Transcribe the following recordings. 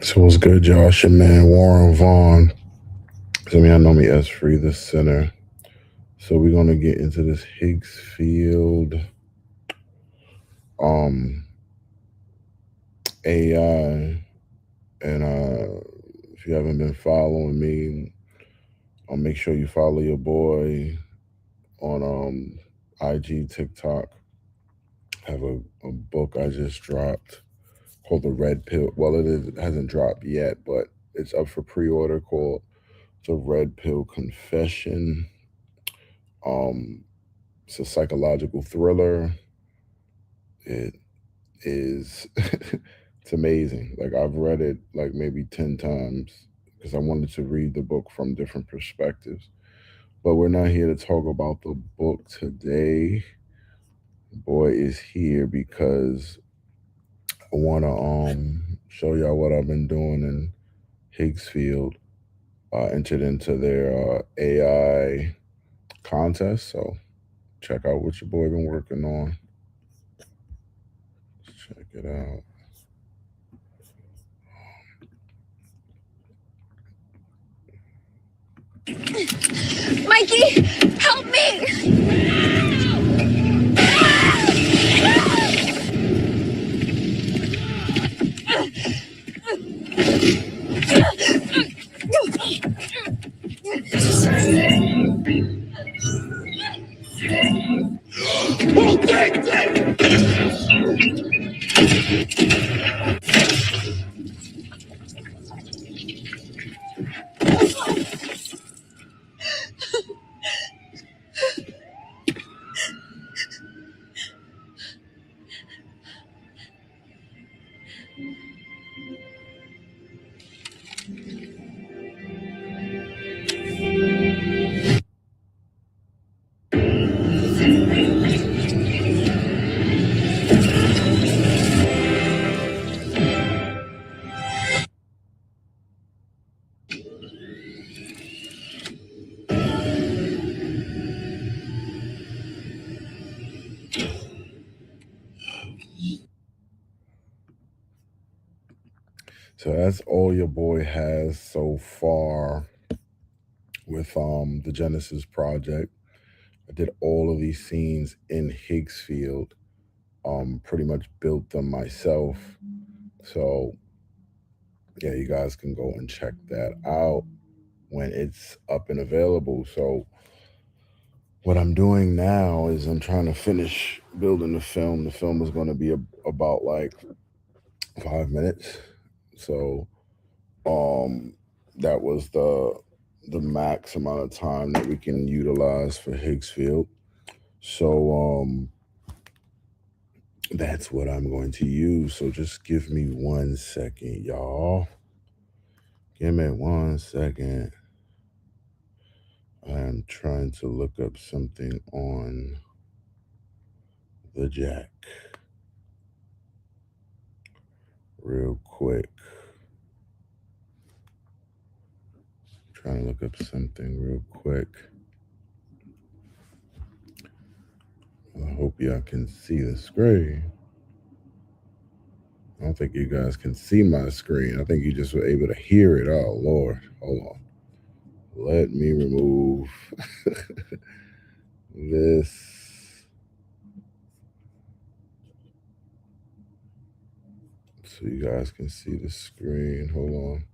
So what's good, Josh? Your man Warren Vaughn. Some of y'all know me as Free the Sinner. So we're gonna get into this Higgsfield AI, and if you haven't been following me, I'll make sure you follow your boy on IG, TikTok. I have a book I just dropped called The Red Pill. Well, it hasn't dropped yet, but it's up for pre-order, called The Red Pill Confession. It's a psychological thriller. It is it's amazing. Like, I've read it like maybe 10 times because I wanted to read the book from different perspectives. But we're not here to talk about the book today. Boy is here because I want to show y'all what I've been doing in Higgsfield. Entered into their AI contest, so check out what your boy been working on. Check it out. Mikey, help me! So that's all your boy has so far with the Genesis project. I did all of these scenes in Higgsfield. Pretty much built them myself. So yeah, you guys can go and check that out when it's up and available. So what I'm doing now is I'm trying to finish building the film. The film is going to be about like 5 minutes. So that was the max amount of time that we can utilize for Higgsfield. So that's what I'm going to use. So just give me 1 second, y'all. Give me 1 second. I'm trying to look up something on the jack real quick. Trying to look up something real quick. I hope y'all can see the screen. I don't think you guys can see my screen. I think you just were able to hear it. Oh, Lord. Hold on. Let me remove this so you guys can see the screen. Hold on.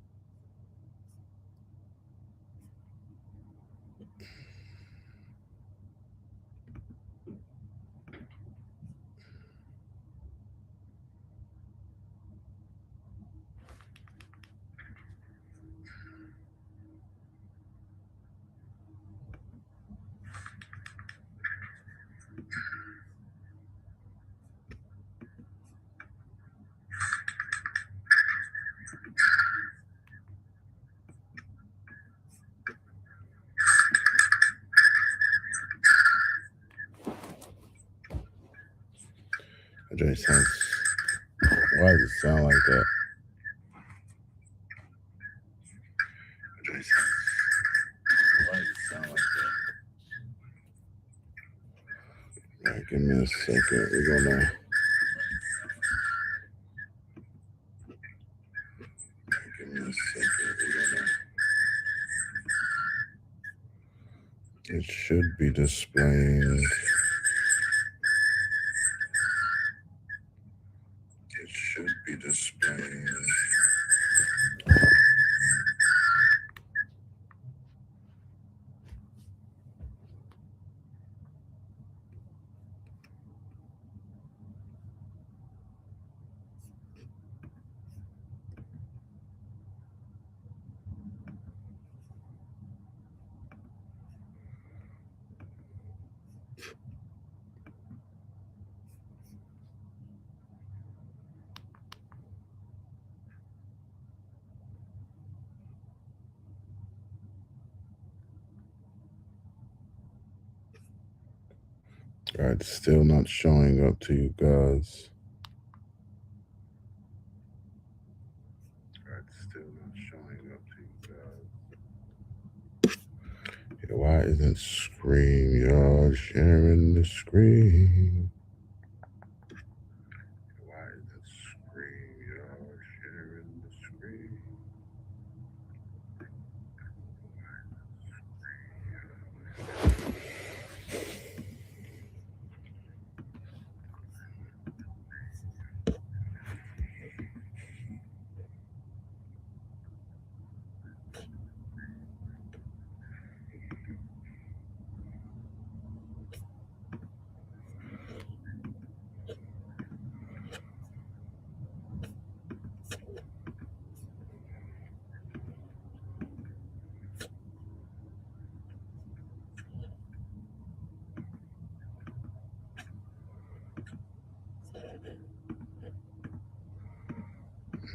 That just sounds. Why does it sound like that? Why does it sound like that? All right, give me a second. We're gonna. It should be displaying. It should be displaying. All right, still not showing up to you guys. Yeah, why isn't StreamYard sharing the screen? Why isn't StreamYard sharing the screen?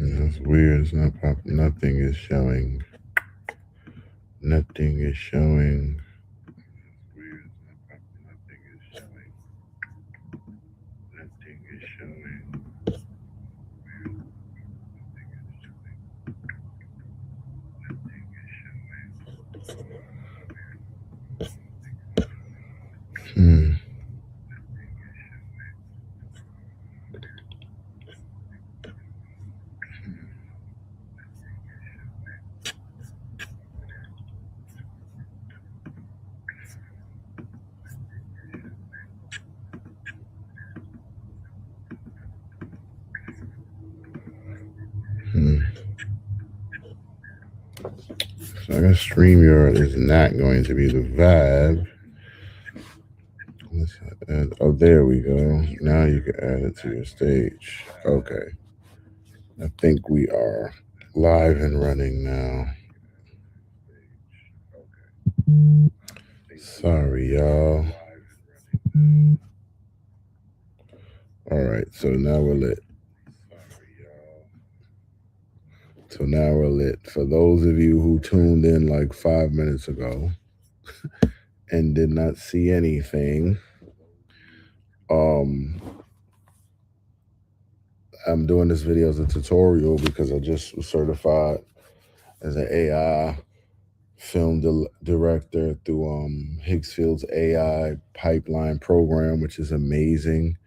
That's weird. It's not nothing is showing. Nothing is showing. Weird. Nothing is showing. Nothing is showing. Hmm. Hmm. So I guess StreamYard is not going to be the vibe. Let's add, oh, there we go. Now you can add it to your stage. Okay. I think we are live and running now. Sorry, y'all. All right, so now we're lit. So now we're lit. For those of you who tuned in like 5 minutes ago and did not see anything, I'm doing this video as a tutorial because I just was certified as an AI film director through Higgsfield's AI pipeline program, which is amazing.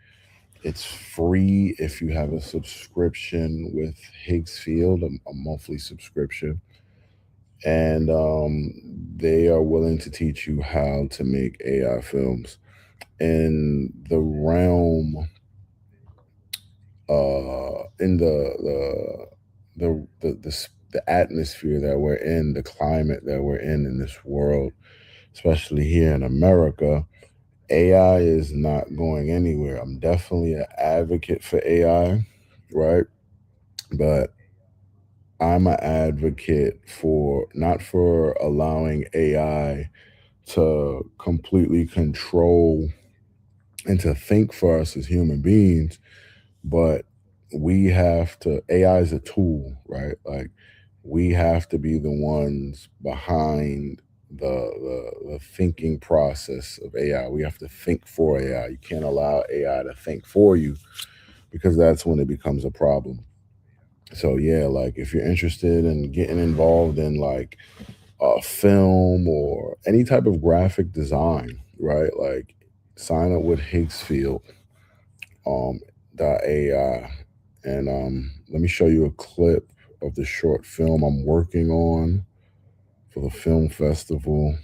It's free if you have a subscription with Higgsfield, a monthly subscription. And they are willing to teach you how to make AI films. In the realm, in the atmosphere that we're in, the climate that we're in this world, especially here in America, AI is not going anywhere. I'm definitely an advocate for AI, right? But I'm an advocate for not for allowing AI to completely control and to think for us as human beings, but we have to, AI is a tool, right? Like we have to be the ones behind the thinking process of AI. We have to think for AI. You can't allow AI to think for you because that's when it becomes a problem. So yeah, like if you're interested in getting involved in like film or any type of graphic design, right? Like sign up with Higgsfield AI. And let me show you a clip of the short film I'm working on for the film festival.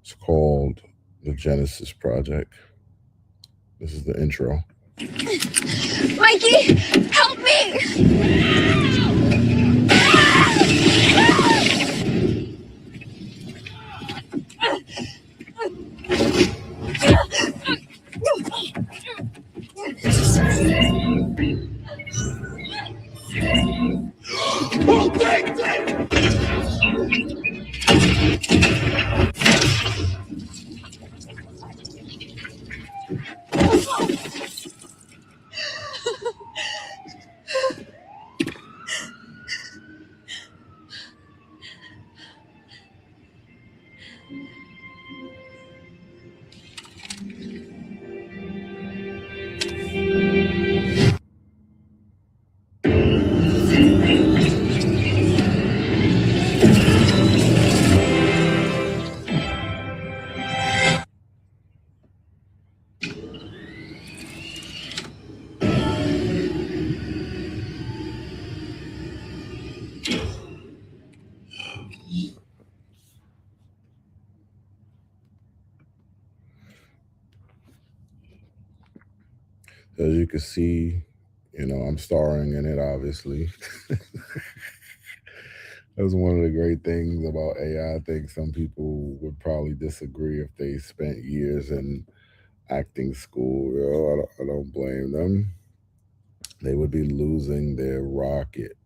It's called the Genesis Project. This is the intro. Mikey, help me! As you can see, I'm starring in it, obviously. That's one of the great things about AI. I think some people would probably disagree if they spent years in acting school. I don't blame them. They would be losing their rocket.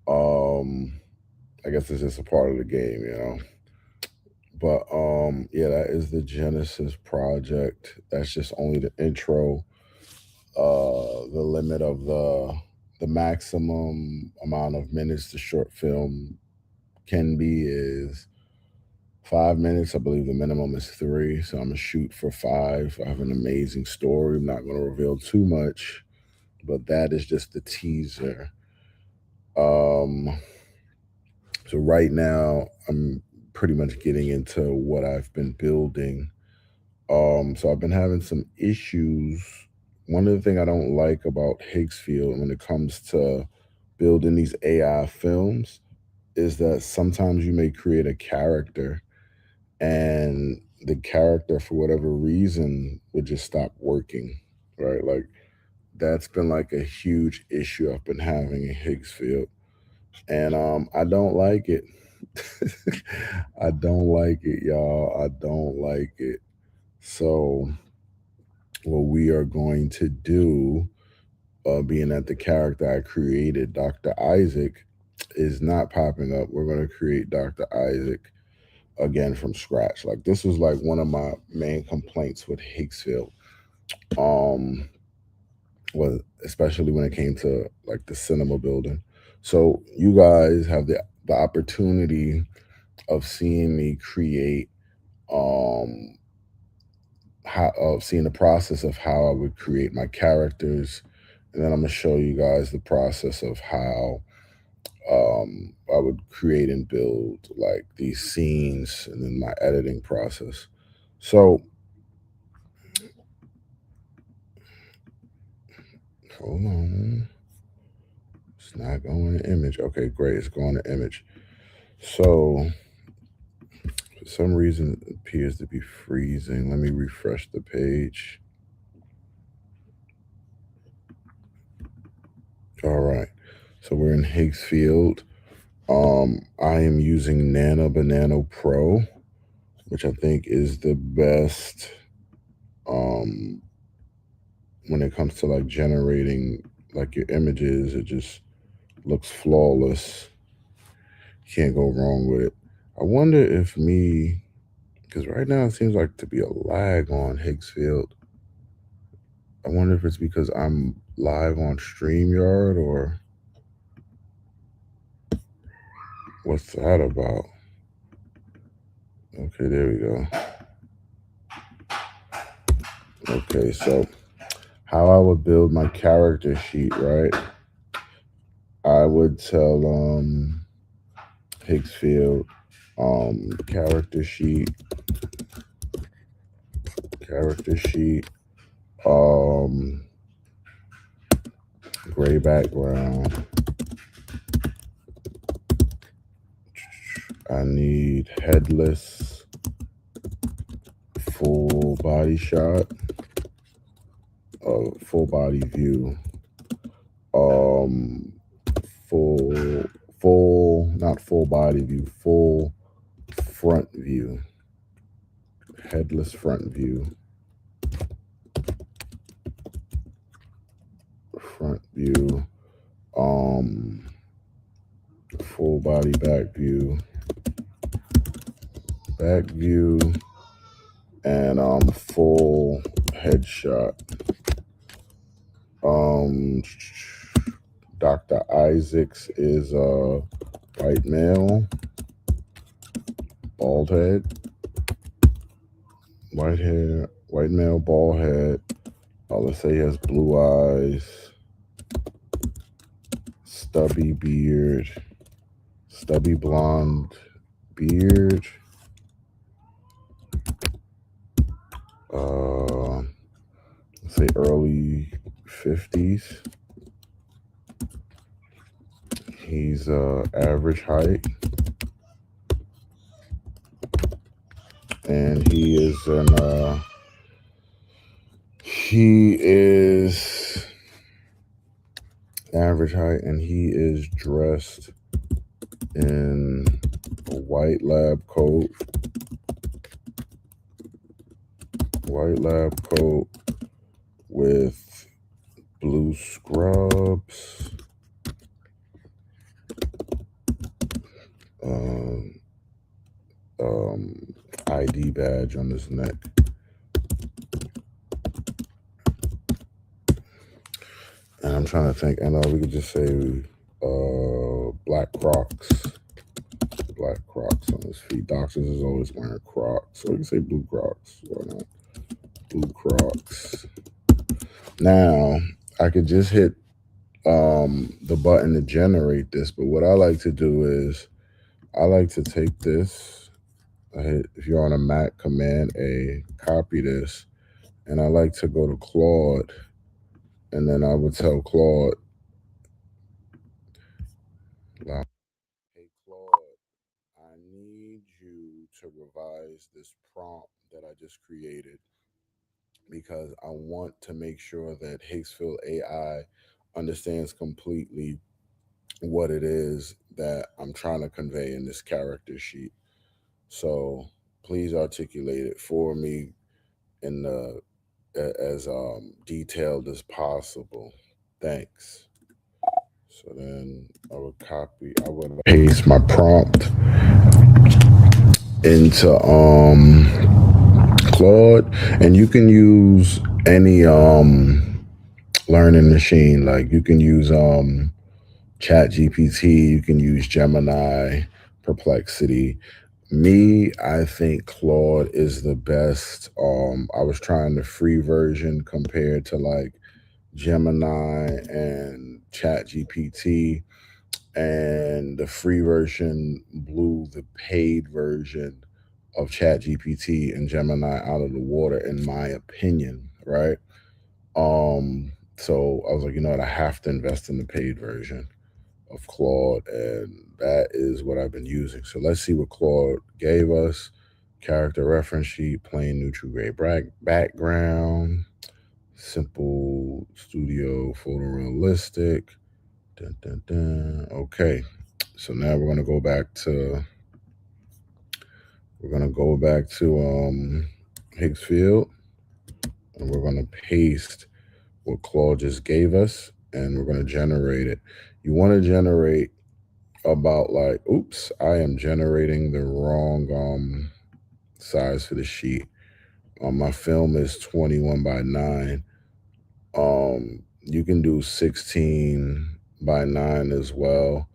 I guess it's just a part of the game. But yeah, that is the Genesis Project. That's just only the intro. The limit of the maximum amount of minutes the short film can be is 5 minutes. I believe the minimum is 3, so I'm gonna shoot for 5. I have an amazing story. I'm not gonna reveal too much, but that is just the teaser. So right now I'm pretty much getting into what I've been building. So I've been having some issues. One of the things I don't like about Higgsfield when it comes to building these AI films is that sometimes you may create a character and the character, for whatever reason, would just stop working, right? Like, that's been like a huge issue I've been having in Higgsfield. And I don't like it. I don't like it, y'all. I don't like it. So what we are going to do, being that the character I created, Dr. Isaac, is not popping up, we're going to create Dr. Isaac again from scratch. Like, this was like one of my main complaints with Higgsfield. Was especially when it came to like the cinema building. So you guys have the opportunity of seeing me create how of seeing the process of how I would create my characters, and then I'm gonna show you guys the process of how I would create and build like these scenes, and then my editing process. So hold on, it's not going to image. Okay, great, it's going to image. So for some reason it appears to be freezing. Let me refresh the page. All right, so we're in Higgsfield. I am using Nano Banana Pro, which I think is the best when it comes to like generating like your images. It just looks flawless. Can't go wrong with it. I wonder if because right now it seems like to be a lag on Higgsfield. I wonder if it's because I'm live on StreamYard or what's that about? Okay, there we go. Okay, so how I would build my character sheet, right? I would tell Higgsfield character sheet, gray background, I need headless full body shot, full body view, um, full, not full body view, full front view, headless front view, front view, um, full body back view, and full headshot. Um, Dr. Isaacs is a white male, bald head, white male, bald head. Let's say he has blue eyes, stubby beard, stubby blonde beard. Let's say early 50s. He's average height, and he is average height, and he is dressed in a white lab coat, with blue scrubs, um, ID badge on his neck. And I'm trying to think, and we could just say black Crocs on his feet. Doctors is always wearing Crocs, so we can say blue Crocs. Why not? Blue Crocs. Now I could just hit the button to generate this, but what I like to do is I like to take this. If you're on a Mac, Command A, copy this, and I like to go to Claude, and then I would tell Claude, hey Claude, I need you to revise this prompt that I just created because I want to make sure that Higgsfield AI understands completely what it is that I'm trying to convey in this character sheet. So please articulate it for me in the as detailed as possible. Thanks. So then I would paste my prompt into Claude, and you can use any learning machine. Like you can use Chat GPT, you can use Gemini, Perplexity. Me, I think Claude is the best. I was trying the free version compared to like Gemini and Chat GPT, and the free version blew the paid version of Chat GPT and Gemini out of the water, in my opinion, right? So I was like, you know what, I have to invest in the paid version of Claude, and that is what I've been using. So let's see what Claude gave us. Character reference sheet, plain neutral gray background, simple studio photorealistic. Dun, dun, dun. Okay, so now we're gonna go back to Higgsfield, and we're gonna paste what Claude just gave us, and we're gonna generate it. You want to generate about like, oops, I am generating the wrong size for the sheet. My film is 21 by 9. You can do 16 by 9 as well.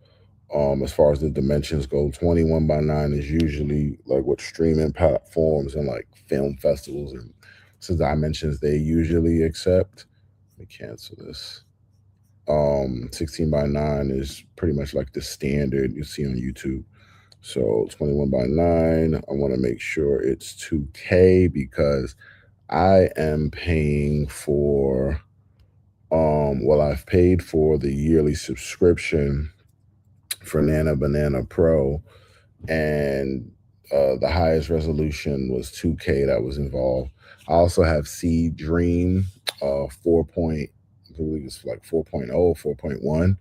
As far as the dimensions go, 21 by 9 is usually like what streaming platforms and like film festivals and dimensions they usually accept. Let me cancel this. 16 by 9 is pretty much like the standard you see on YouTube. So 21 by 9, I want to make sure it's 2K because I am paying for I've paid for the yearly subscription for Nana Banana Pro, and the highest resolution was 2K that was involved. I also have C Dream 4 point, I believe it's like 4.0, 4.1,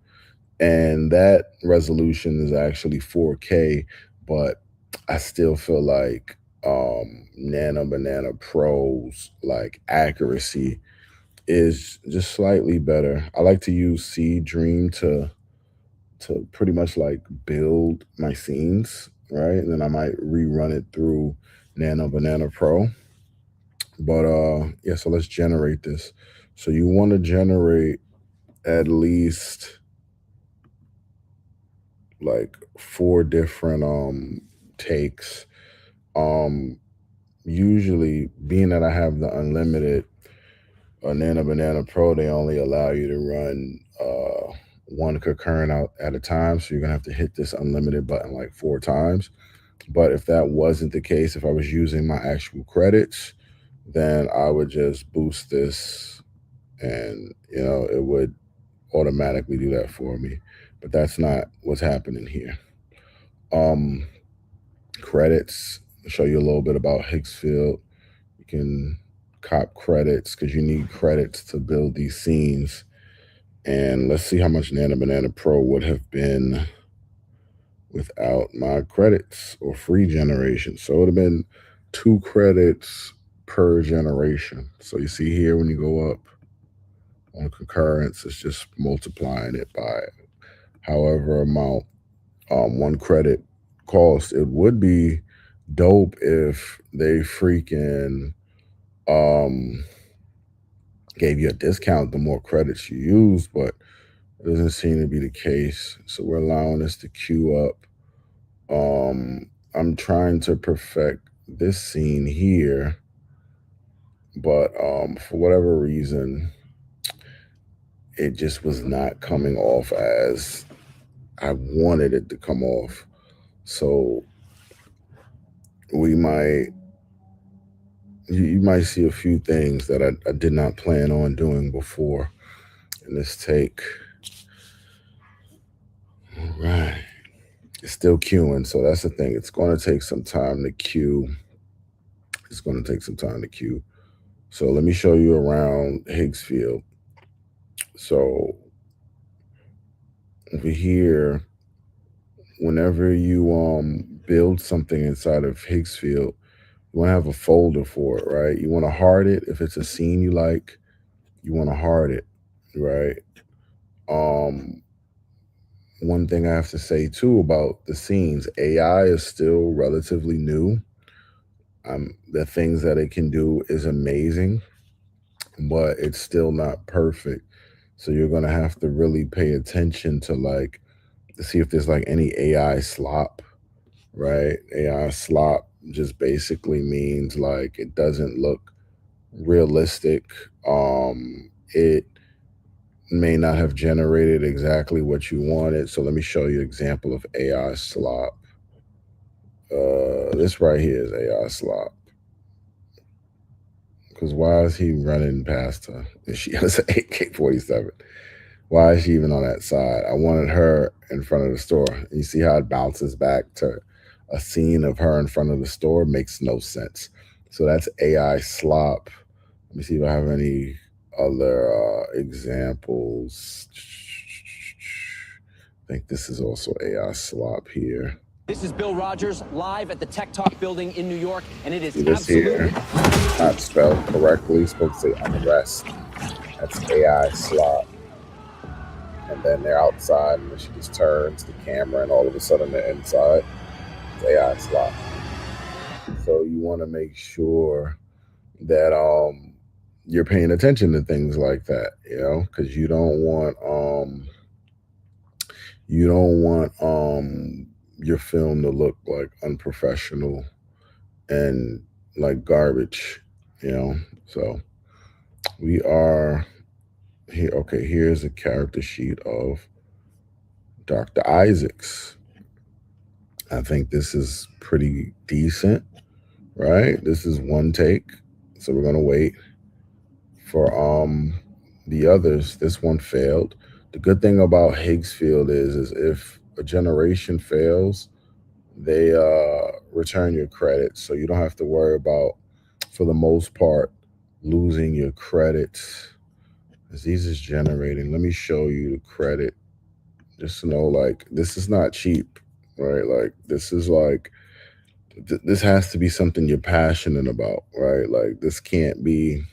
and that resolution is actually 4K, but I still feel like Nano Banana Pro's like accuracy is just slightly better. I like to use C Dream to pretty much like build my scenes, right? And then I might rerun it through Nano Banana Pro. But yeah, so let's generate this. So you want to generate at least like 4 different takes. Um Usually being that I have the unlimited Nano Banana Pro, they only allow you to run one concurrent out at a time. So you're gonna have to hit this unlimited button like 4 times. But if that wasn't the case, if I was using my actual credits, then I would just boost this and it would automatically do that for me. But that's not what's happening here. Um Credits, show you a little bit about Higgsfield. You can cop credits because you need credits to build these scenes. And let's see how much Nano Banana Pro would have been without my credits or free generation. So it would have been 2 credits per generation. So you see here when you go up on concurrence, it's just multiplying it by however amount 1 credit cost. It would be dope if they freaking um gave you a discount the more credits you use, but it doesn't seem to be the case. So we're allowing this to queue up. I'm trying to perfect this scene here, but for whatever reason, it just was not coming off as I wanted it to come off. So we might you might see a few things that I did not plan on doing before in this take. All right. It's still queuing, so that's the thing. It's going to take some time to queue. It's going to take some time to queue. So let me show you around Higgsfield. So over here, whenever you build something inside of Higgsfield, you want to have a folder for it, right? You want to hard it if it's a scene you like. You want to hard it, right? Um, One thing I have to say too about the scenes, AI is still relatively new. The things that it can do is amazing, but it's still not perfect. So you're gonna have to really pay attention to like to see if there's like any AI slop, right? AI slop just basically means like it doesn't look realistic. It may not have generated exactly what you wanted. So let me show you an example of AI slop. This right here is AI slop. Because why is he running past her? And she has an AK-47. Why is she even on that side? I wanted her in front of the store. And you see how it bounces back to a scene of her in front of the store? Makes no sense. So that's AI slop. Let me see if I have any other examples. I think this is also AI slop here. This is Bill Rogers live at the Tech Talk building in New York, and it is See this here? Not spelled correctly. It's supposed to say unrest. That's AI slop. And then they're outside, and then she just turns the camera, and all of a sudden they're inside. It's AI slop. So you want to make sure that you're paying attention to things like that, because you don't want your film to look like unprofessional and like garbage, So we are here. Okay, here's a character sheet of Dr. Isaacs. I think this is pretty decent, right? This is one take. So we're gonna wait for the others. This one failed. The good thing about Higgsfield is if a generation fails, they return your credits, so you don't have to worry about, for the most part, losing your credits. As these is generating, let me show you the credit, just to know, like, this is not cheap, right? Like, this is like, this has to be something you're passionate about, right? Like, this can't be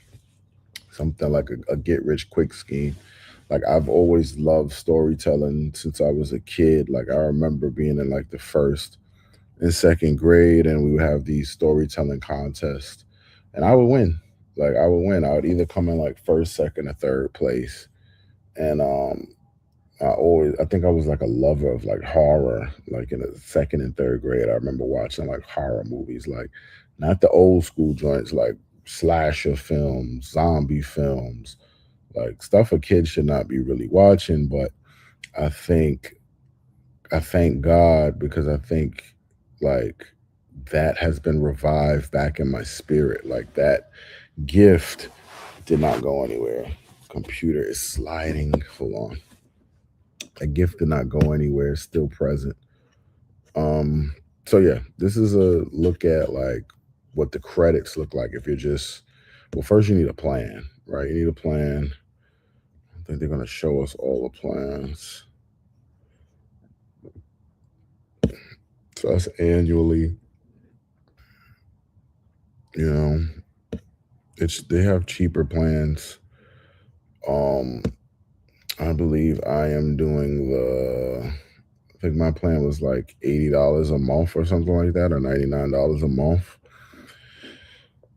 something like a get rich quick scheme. Like, I've always loved storytelling since I was a kid. Like, I remember being in like the first and second grade, and we would have these storytelling contests, and I would win. Like, I would win. I would either come in like first, second, or third place. And I think I was like a lover of like horror. Like in the second and third grade, I remember watching like horror movies, like not the old school joints, like slasher films, zombie films, like stuff a kid should not be really watching. But I think I thank God, because I think like that has been revived back in my spirit. Like, that gift did not go anywhere. Computer is sliding. Hold on. That gift did not go anywhere. It's still present. Um, so yeah, this is a look at like what the credits look like if you're just, well, first you need a plan, right? You need a plan. I think they're gonna show us all the plans. So that's annually. You know, they have cheaper plans. Um, I believe I am doing I think my plan was like $80 a month or something like that, or $99 a month.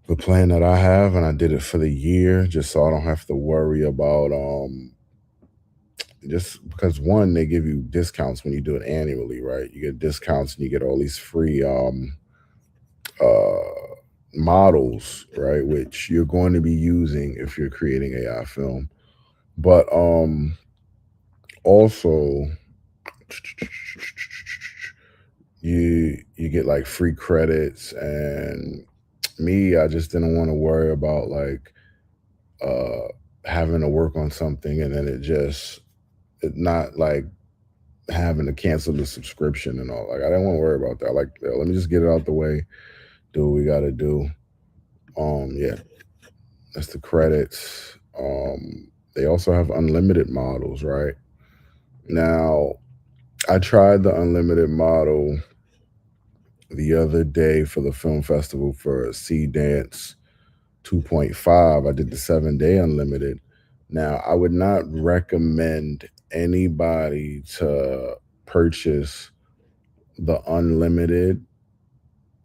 The plan that I have, and I did it for the year just so I don't have to worry about just because, one, they give you discounts when you do it annually, right? You get discounts and you get all these free uh models, right? Which you're going to be using if you're creating AI film. But also you get like free credits. And me, I just didn't want to worry about like uh having to work on something and then it not like having to cancel the subscription and all. Like, I didn't want to worry about that. Like, yo, let me just get it out the way, do what we gotta do. Yeah, that's the credits. They also have unlimited models, right? Now, I tried the unlimited model the other day for the film festival for Seedance 2.5. I did the 7-day unlimited. Now, I would not recommend anybody to purchase the unlimited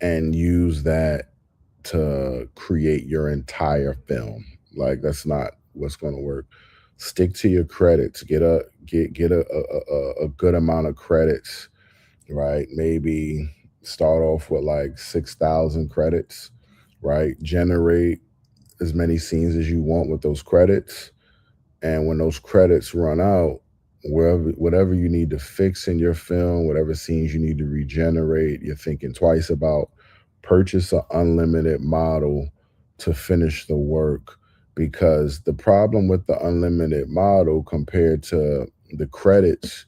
and use that to create your entire film. Like, that's not what's going to work. Stick to your credits. Get a good amount of credits, right? Maybe start off with like 6,000 credits, right? Generate as many scenes as you want with those credits. And when those credits run out, whatever you need to fix in your film, whatever scenes you need to regenerate, you're thinking twice about, purchase an unlimited model to finish the work. Because the problem with the unlimited model compared to the credits,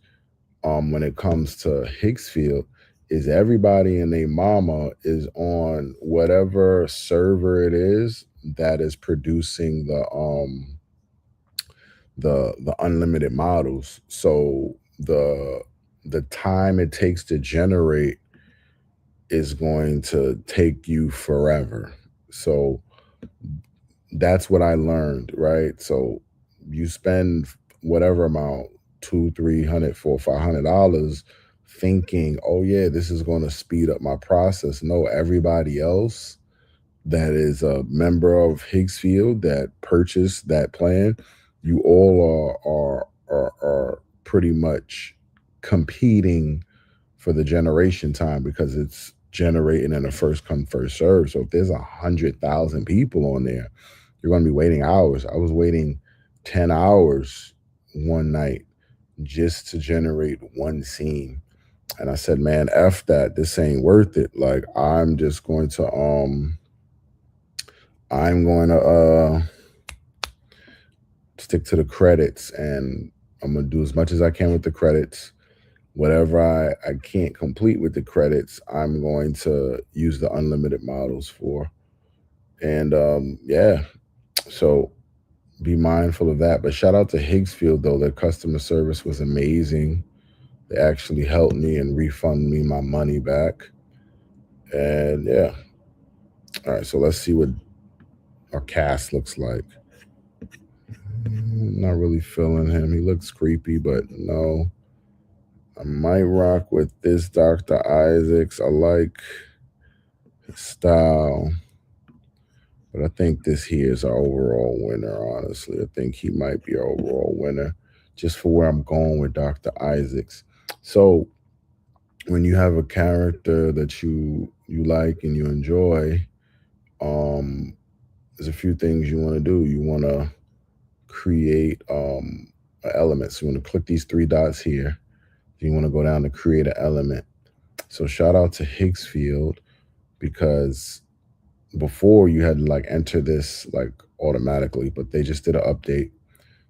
when it comes to Higgsfield, is everybody and their mama is on whatever server it is that is producing the unlimited models. So the time it takes to generate is going to take you forever. So that's what I learned, right? So you spend whatever amount, two, 300, $400, $500, thinking, oh yeah, this is going to speed up my process. No, everybody else that is a member of Higgsfield that purchased that plan, you all are pretty much competing for the generation time, because it's generating in a first come first serve. So if there's 100,000 people on there, you're going to be waiting hours. I was waiting 10 hours one night just to generate one scene. And I said, man, F that. This ain't worth it. Like, I'm going to stick to the credits, and I'm going to do as much as I can with the credits. whatever I can't complete with the credits, I'm going to use the unlimited models for. And yeah, so be mindful of that. But shout out to Higgsfield though, their customer service was amazing. They actually helped me and refund me my money back. And yeah. All right, so let's see what our cast looks like. Not really feeling him. He looks creepy, but no. I might rock with this Dr. Isaacs. I like his style. But I think this here is our overall winner, honestly. I think he might be our overall winner just for where I'm going with Dr. Isaacs. So when you have a character that you like and you enjoy, there's a few things you want to do. You want to create elements. You want to click these three dots here. You want to go down to create an element. So shout out to Higgsfield, because before you had to like enter this like automatically, but they just did an update.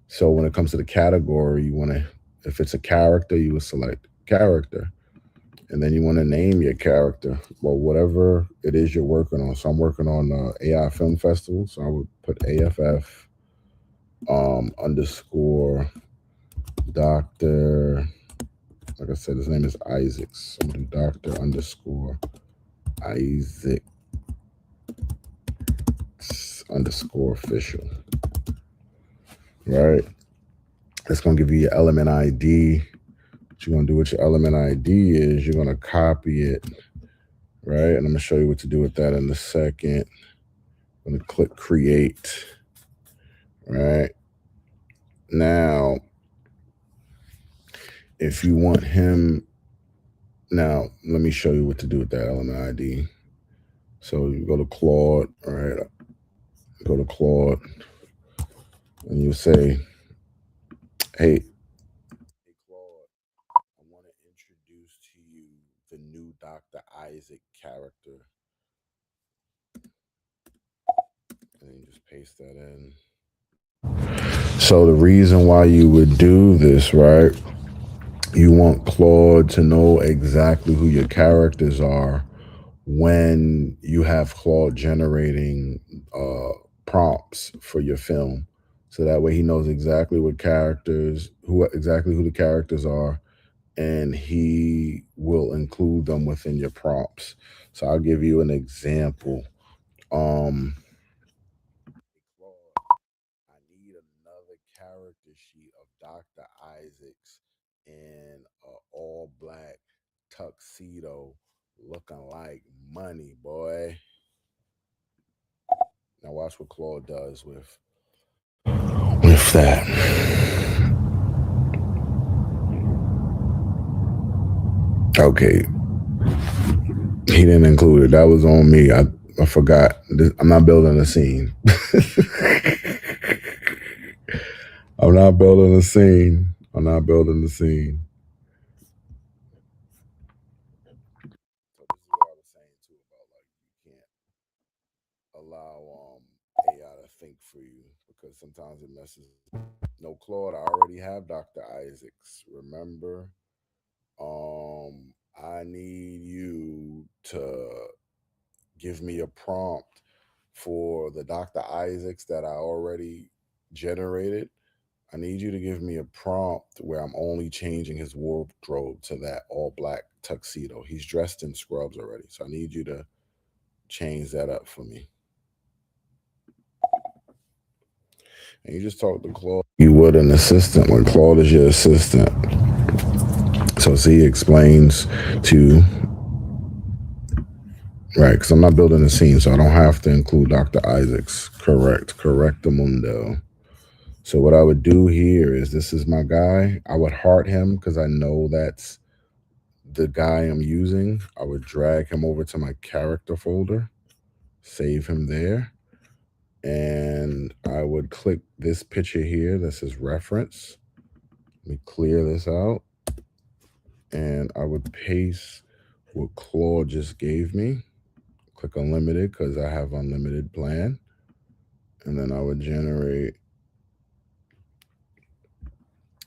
So when it comes to the category, you want to, if it's a character, you would select character, and then you want to name your character, well, whatever it is you're working on. So I'm working on AI Film Festival, so I would put AFF underscore Doctor. Like I said, his name is Isaacs. So I'm gonna do Doctor underscore Isaac underscore official. Right. It's gonna give you your element ID. What you're gonna do with your element ID is you're gonna copy it, right? And I'm gonna show you what to do with that in a second. I'm gonna click create. Right. Now, if you want him, now let me show you what to do with that element ID. So you go to Claude, all right? Go to Claude, and you say, hey Claude, I want to introduce to you the new Dr. Isaac character. And you just paste that in. So the reason why you would do this, right? You want Claude to know exactly who your characters are when you have Claude generating prompts for your film. So that way he knows exactly what characters, who the characters are, and he will include them within your prompts. So I'll give you an example. I need another character sheet of Dr. Isaacs in a all black tuxedo looking like money, boy. Now watch what Claude does with that. Okay. He didn't include it. That was on me. I forgot. I'm not building a scene. I'm not building a scene. I'm not building the scene. So this is what I was saying too about like you can't allow AI to think for you, because sometimes it messes. No, Claude, I already have Dr. Isaacs. Remember, I need you to give me a prompt for the Dr. Isaacs that I already generated. I need you to give me a prompt where I'm only changing his wardrobe to that all black tuxedo. He's dressed in scrubs already. So I need you to change that up for me. And you just talk to Claude. You would an assistant when Claude is your assistant. So see, explains to, right, because I'm not building a scene, so I don't have to include Dr. Isaacs. Correct the mundo. So what I would do here is, this is my guy. I would heart him because I know that's the guy I'm using. I would drag him over to my character folder, save him there, and I would click this picture here that says reference. Let me clear this out, and I would paste what Claude just gave me. Click unlimited because I have unlimited plan, and then I would generate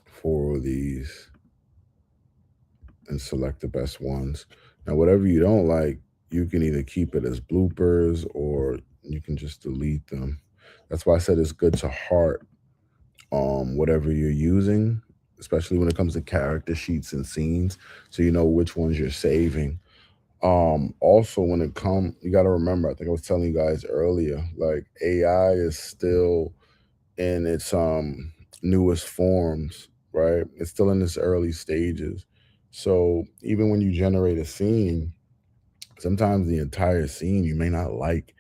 4 of these. and select the best ones. Now, whatever you don't like, you can either keep it as bloopers or you can just delete them. That's why I said it's good to heart whatever you're using, especially when it comes to character sheets and scenes, so you know which ones you're saving. Also, when it comes, you got to remember, I think I was telling you guys earlier, like AI is still in its newest forms, right? It's still in its early stages. So even when you generate a scene, sometimes the entire scene, you may not like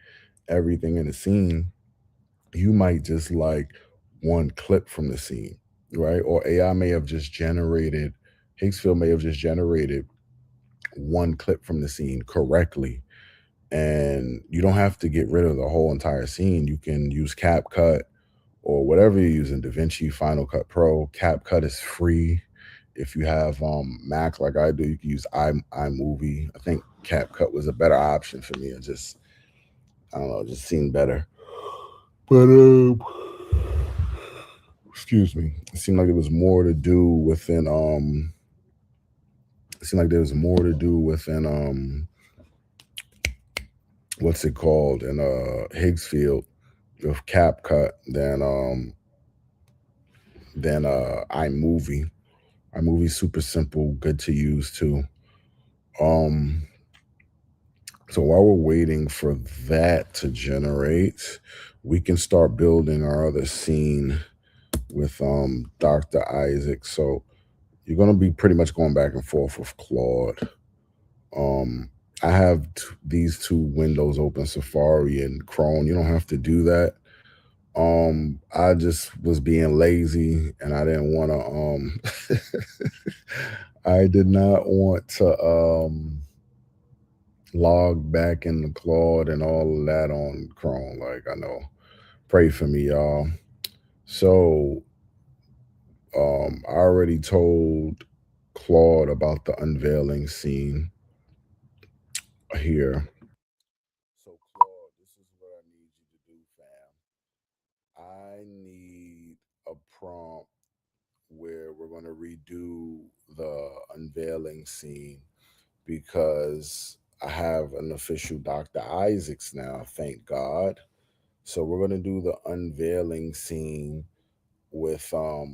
everything in the scene. You might just like one clip from the scene, right? Or AI may have just generated, Higgsfield may have just generated one clip from the scene correctly. And you don't have to get rid of the whole entire scene. You can use CapCut or whatever you're using, DaVinci, Final Cut Pro. CapCut is free. If you have Mac like I do, you can use iMovie. I think CapCut was a better option for me. I don't know, it just seemed better. But excuse me, it seemed like there was more to do within what's it called in Higgsfield with CapCut than iMovie. iMovie's super simple, good to use too. So while we're waiting for that to generate, we can start building our other scene with Dr. Isaac. So you're gonna be pretty much going back and forth with Claude. I have these two windows open, Safari and Chrome. You don't have to do that. I just was being lazy and I didn't want to I did not want to log back into Claude and all of that on Chrome. Like, I know. Pray for me, y'all. So I already told Claude about the unveiling scene here. So Claude, this is what I need you to do, fam. I need a prompt where we're going to redo the unveiling scene because I have an official Dr. Isaacs now, thank God. So we're going to do the unveiling scene with I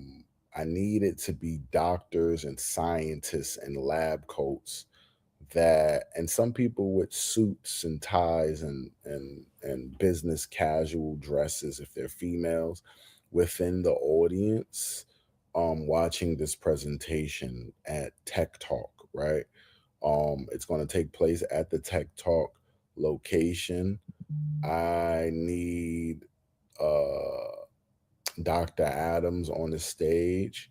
need it to be doctors and scientists in lab coats and some people with suits and ties and business casual dresses if they're females within the audience watching this presentation at Tech Talk, right? It's going to take place at the Tech Talk location. I need Dr. Adams on the stage.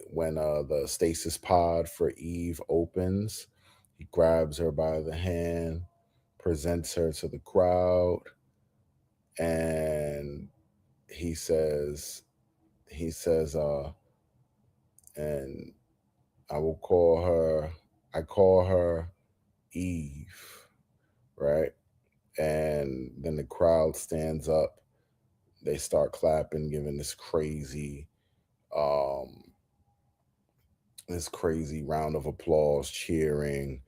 When the stasis pod for Eve opens, he grabs her by the hand, presents her to the crowd, and he says, and I call her Eve, right? And then the crowd stands up. They start clapping, giving this crazy round of applause, cheering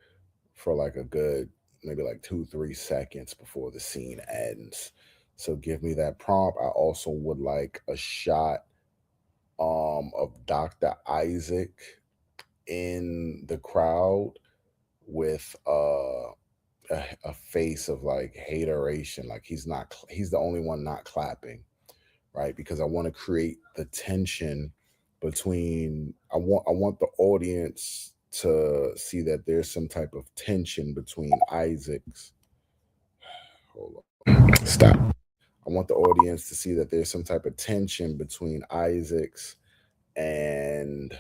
for like a good maybe like 2-3 seconds before the scene ends. So give me that prompt. I also would like a shot of Dr. Isaac in the crowd with a face of like hateration, like he's the only one not clapping, right? Because I want to create the tension between I want the audience to see that there's some type of tension between Isaac's. Hold on. Stop. I want the audience to see that there's some type of tension between Isaac's and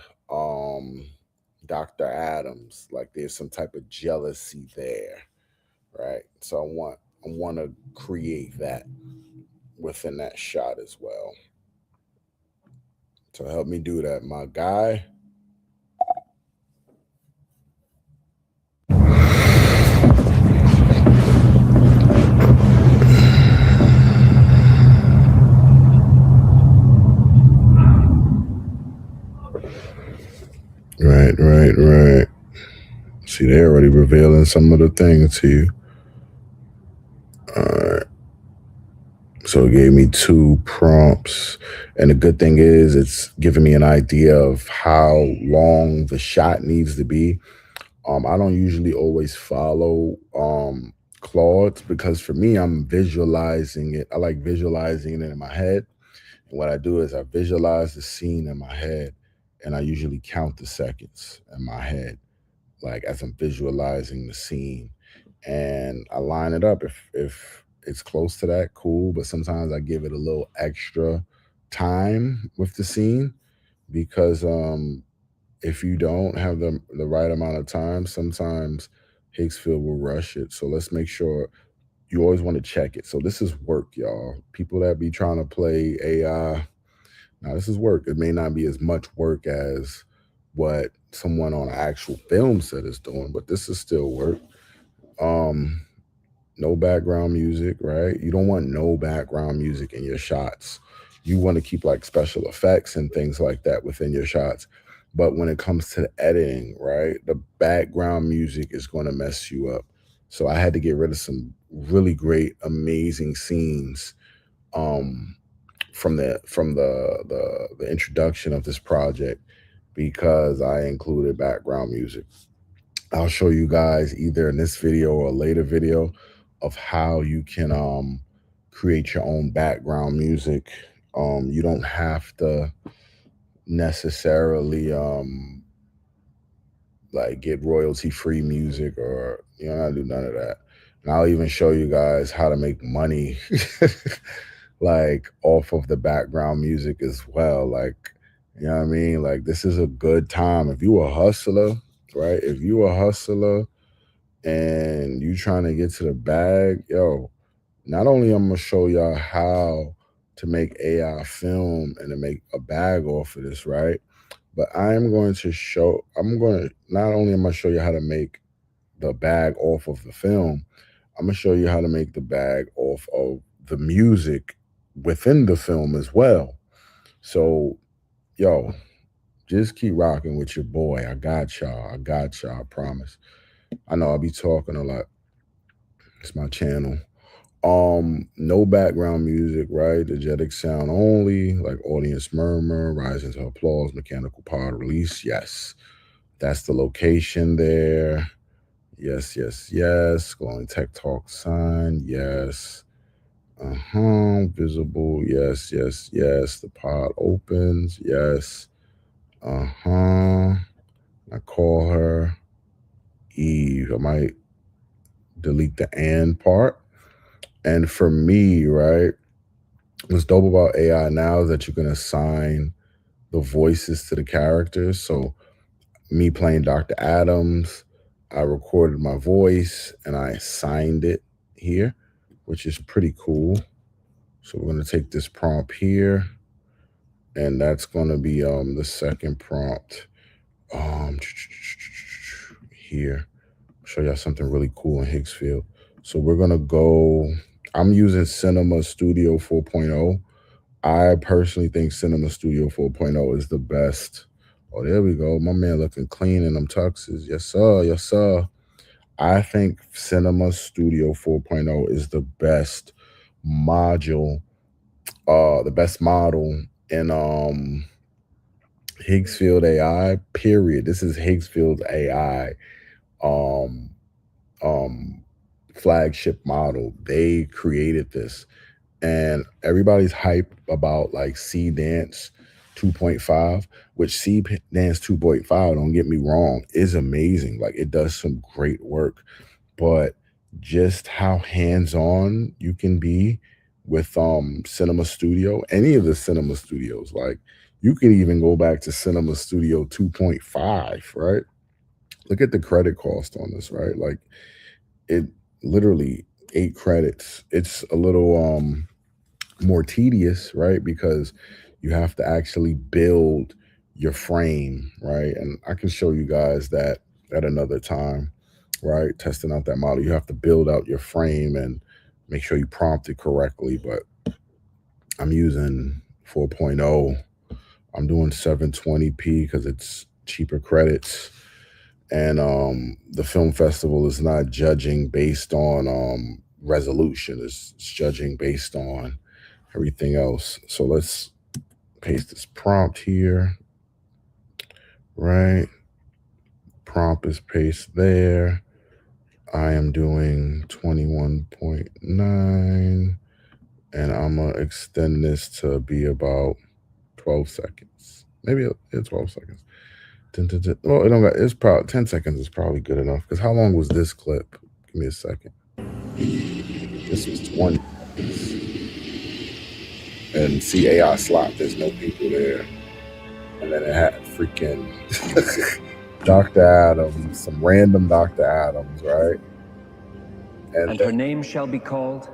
Dr. Adams. Like there's some type of jealousy there, right? So I want to create that within that shot as well. So help me do that, my guy. Right. See, they're already revealing some of the things to you. All right. So it gave me 2 prompts. And the good thing is it's giving me an idea of how long the shot needs to be. I don't usually always follow Claude because for me, I'm visualizing it. I like visualizing it in my head. And what I do is I visualize the scene in my head and I usually count the seconds in my head, like as I'm visualizing the scene. And I line it up. If it's close to that, cool. But sometimes I give it a little extra time with the scene because if you don't have the right amount of time, sometimes Higgsfield will rush it. So let's make sure you always want to check it. So this is work, y'all. People that be trying to play AI, now this is work. It may not be as much work as what someone on an actual film set is doing, but this is still work. Um, no background music, right? You don't want no background music in your shots. You want to keep like special effects and things like that within your shots. But when it comes to the editing, right, the background music is going to mess you up. So I had to get rid of some really great, amazing scenes um, from the introduction of this project because I included background music. I'll show you guys either in this video or a later video of how you can create your own background music. You don't have to necessarily like get royalty free music or you don't have to do none of that. And I'll even show you guys how to make money like off of the background music as well. Like, you know what I mean? Like this is a good time. If you a hustler, right? If you a hustler and you trying to get to the bag, yo, not only I'm gonna show y'all how to make AI film and to make a bag off of this, right? But I'm going to not only am I show you how to make the bag off of the film, I'm gonna show you how to make the bag off of the music within the film as well. So, yo, just keep rocking with your boy. I got y'all. I promise. I know I'll be talking a lot. It's my channel. No background music, right? Diegetic sound only, like audience murmur, rising to applause, mechanical pod release. Yes. That's the location there. Yes. Glowing tech talk sign. Yes. Visible. Yes. The pod opens. Yes. I call her Eve. I might delete the and part. And for me, right, what's dope about AI now is that you can assign the voices to the characters. So me playing Dr. Adams, I recorded my voice and I assigned it here, which is pretty cool. So we're going to take this prompt here, and that's going to be the second prompt here. Show y'all something really cool in Higgsfield. So we're going to go, I'm using Cinema Studio 4.0. I personally think Cinema Studio 4.0 is the best. Oh, there we go. My man looking clean in them tuxes. Yes, sir. I think Cinema Studio 4.0 is the best module, the best model in Higgsfield AI, period. This is Higgsfield AI um um flagship model. They created this. And everybody's hype about like Seedance 2.5, which Seedance 2.5, don't get me wrong, is amazing. Like it does some great work, but just how hands-on you can be with Cinema Studio, any of the Cinema Studios, like you can even go back to Cinema Studio 2.5, right? Look at the credit cost on this, right? Like it literally 8 credits. It's a little more tedious, right? Because you have to actually build your frame, right? And I can show you guys that at another time, right? Testing out that model. You have to build out your frame and make sure you prompt it correctly. But I'm using 4.0. I'm doing 720p because it's cheaper credits. And the film festival is not judging based on resolution. It's judging based on everything else. So let's paste this prompt here, right? Prompt is pasted there. I am doing 21.9, and I'm gonna extend this to be about 12 seconds. Maybe 12 seconds. Well, it don't got, it's probably 10 seconds is probably good enough. Because how long was this clip? Give me a second. This was 20 seconds. And see AI slot, there's no people there. And then it had freaking Dr. Adams, some random Dr. Adams, right? And her name shall be called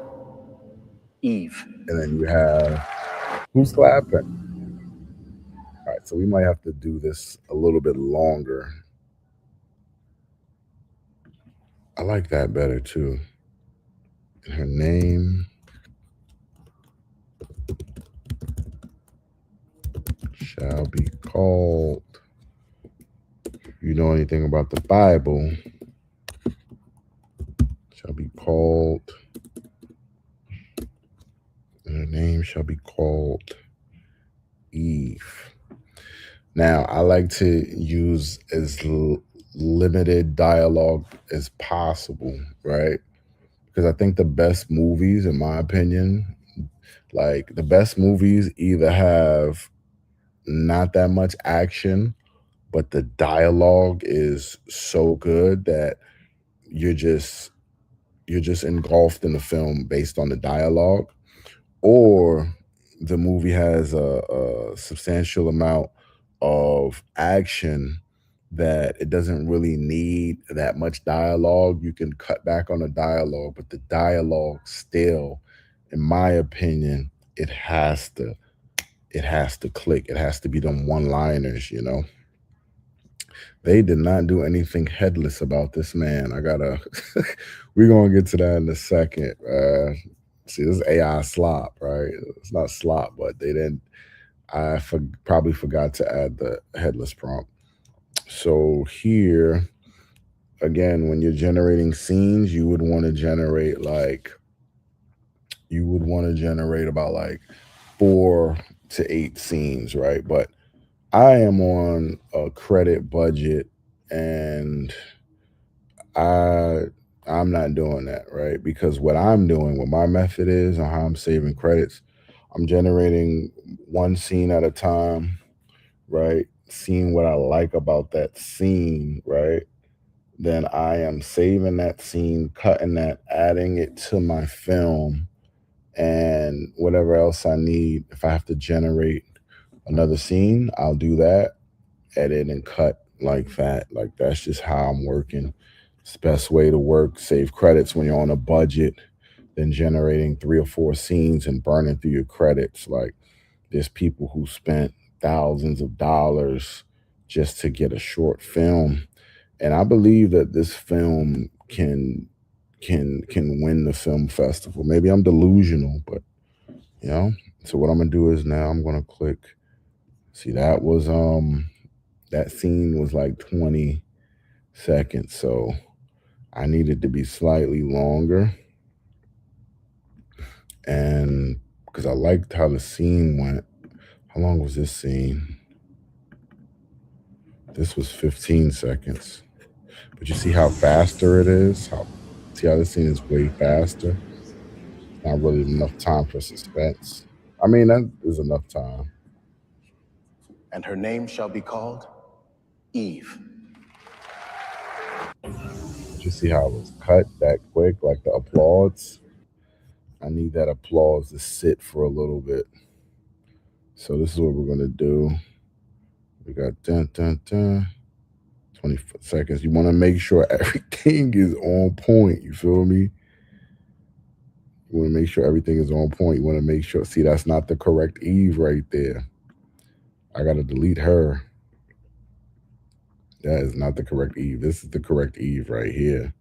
Eve. And then you have, who's clapping? All right, so we might have to do this a little bit longer. I like that better too. And her name shall be called. If you know anything about the Bible, shall be called. And her name shall be called Eve. Now, I like to use as limited dialogue as possible, right? Because I think the best movies, in my opinion, like the best movies either have not that much action, but the dialogue is so good that you're just engulfed in the film based on the dialogue, or the movie has a substantial amount of action that it doesn't really need that much dialogue. You can cut back on the dialogue, but the dialogue still, in my opinion, it has to click. It has to be them one-liners, you know. They did not do anything headless about this man. I gotta, we're gonna get to that in a second. See, this is AI slop, right? It's not slop, but they didn't, probably forgot to add the headless prompt. So here, again, when you're generating scenes, you would want to generate about like 4 to 8 scenes, right? But I am on a credit budget, and I'm not doing that, right? Because what I'm doing, what my method is, and how I'm saving credits, I'm generating one scene at a time, right? Seeing what I like about that scene, right? Then I am saving that scene, cutting that, adding it to my film, and whatever else I need. If I have to generate another scene, I'll do that, edit and cut like that. Like that's just how I'm working. It's the best way to work, save credits when you're on a budget than generating 3 or 4 scenes and burning through your credits. Like there's people who spent thousands of dollars just to get a short film. And I believe that this film can win the film festival. Maybe I'm delusional, but you know. So what I'm gonna do is now I'm gonna click. See, that was that scene was like 20 seconds, so I needed to be slightly longer. And because I liked how the scene went. How long was this scene? This was 15 seconds. But you see how faster it is? See how this scene is way faster? Not really enough time for suspense. I mean, that is enough time. And her name shall be called Eve. You see how it was cut that quick, like the applause? I need that applause to sit for a little bit. So this is what we're gonna do. We got 20 seconds. You want to make sure everything is on point. You feel me? You want to make sure everything is on point. You want to make sure. See, that's not the correct Eve right there. I got to delete her. That is not the correct Eve. This is the correct Eve right here.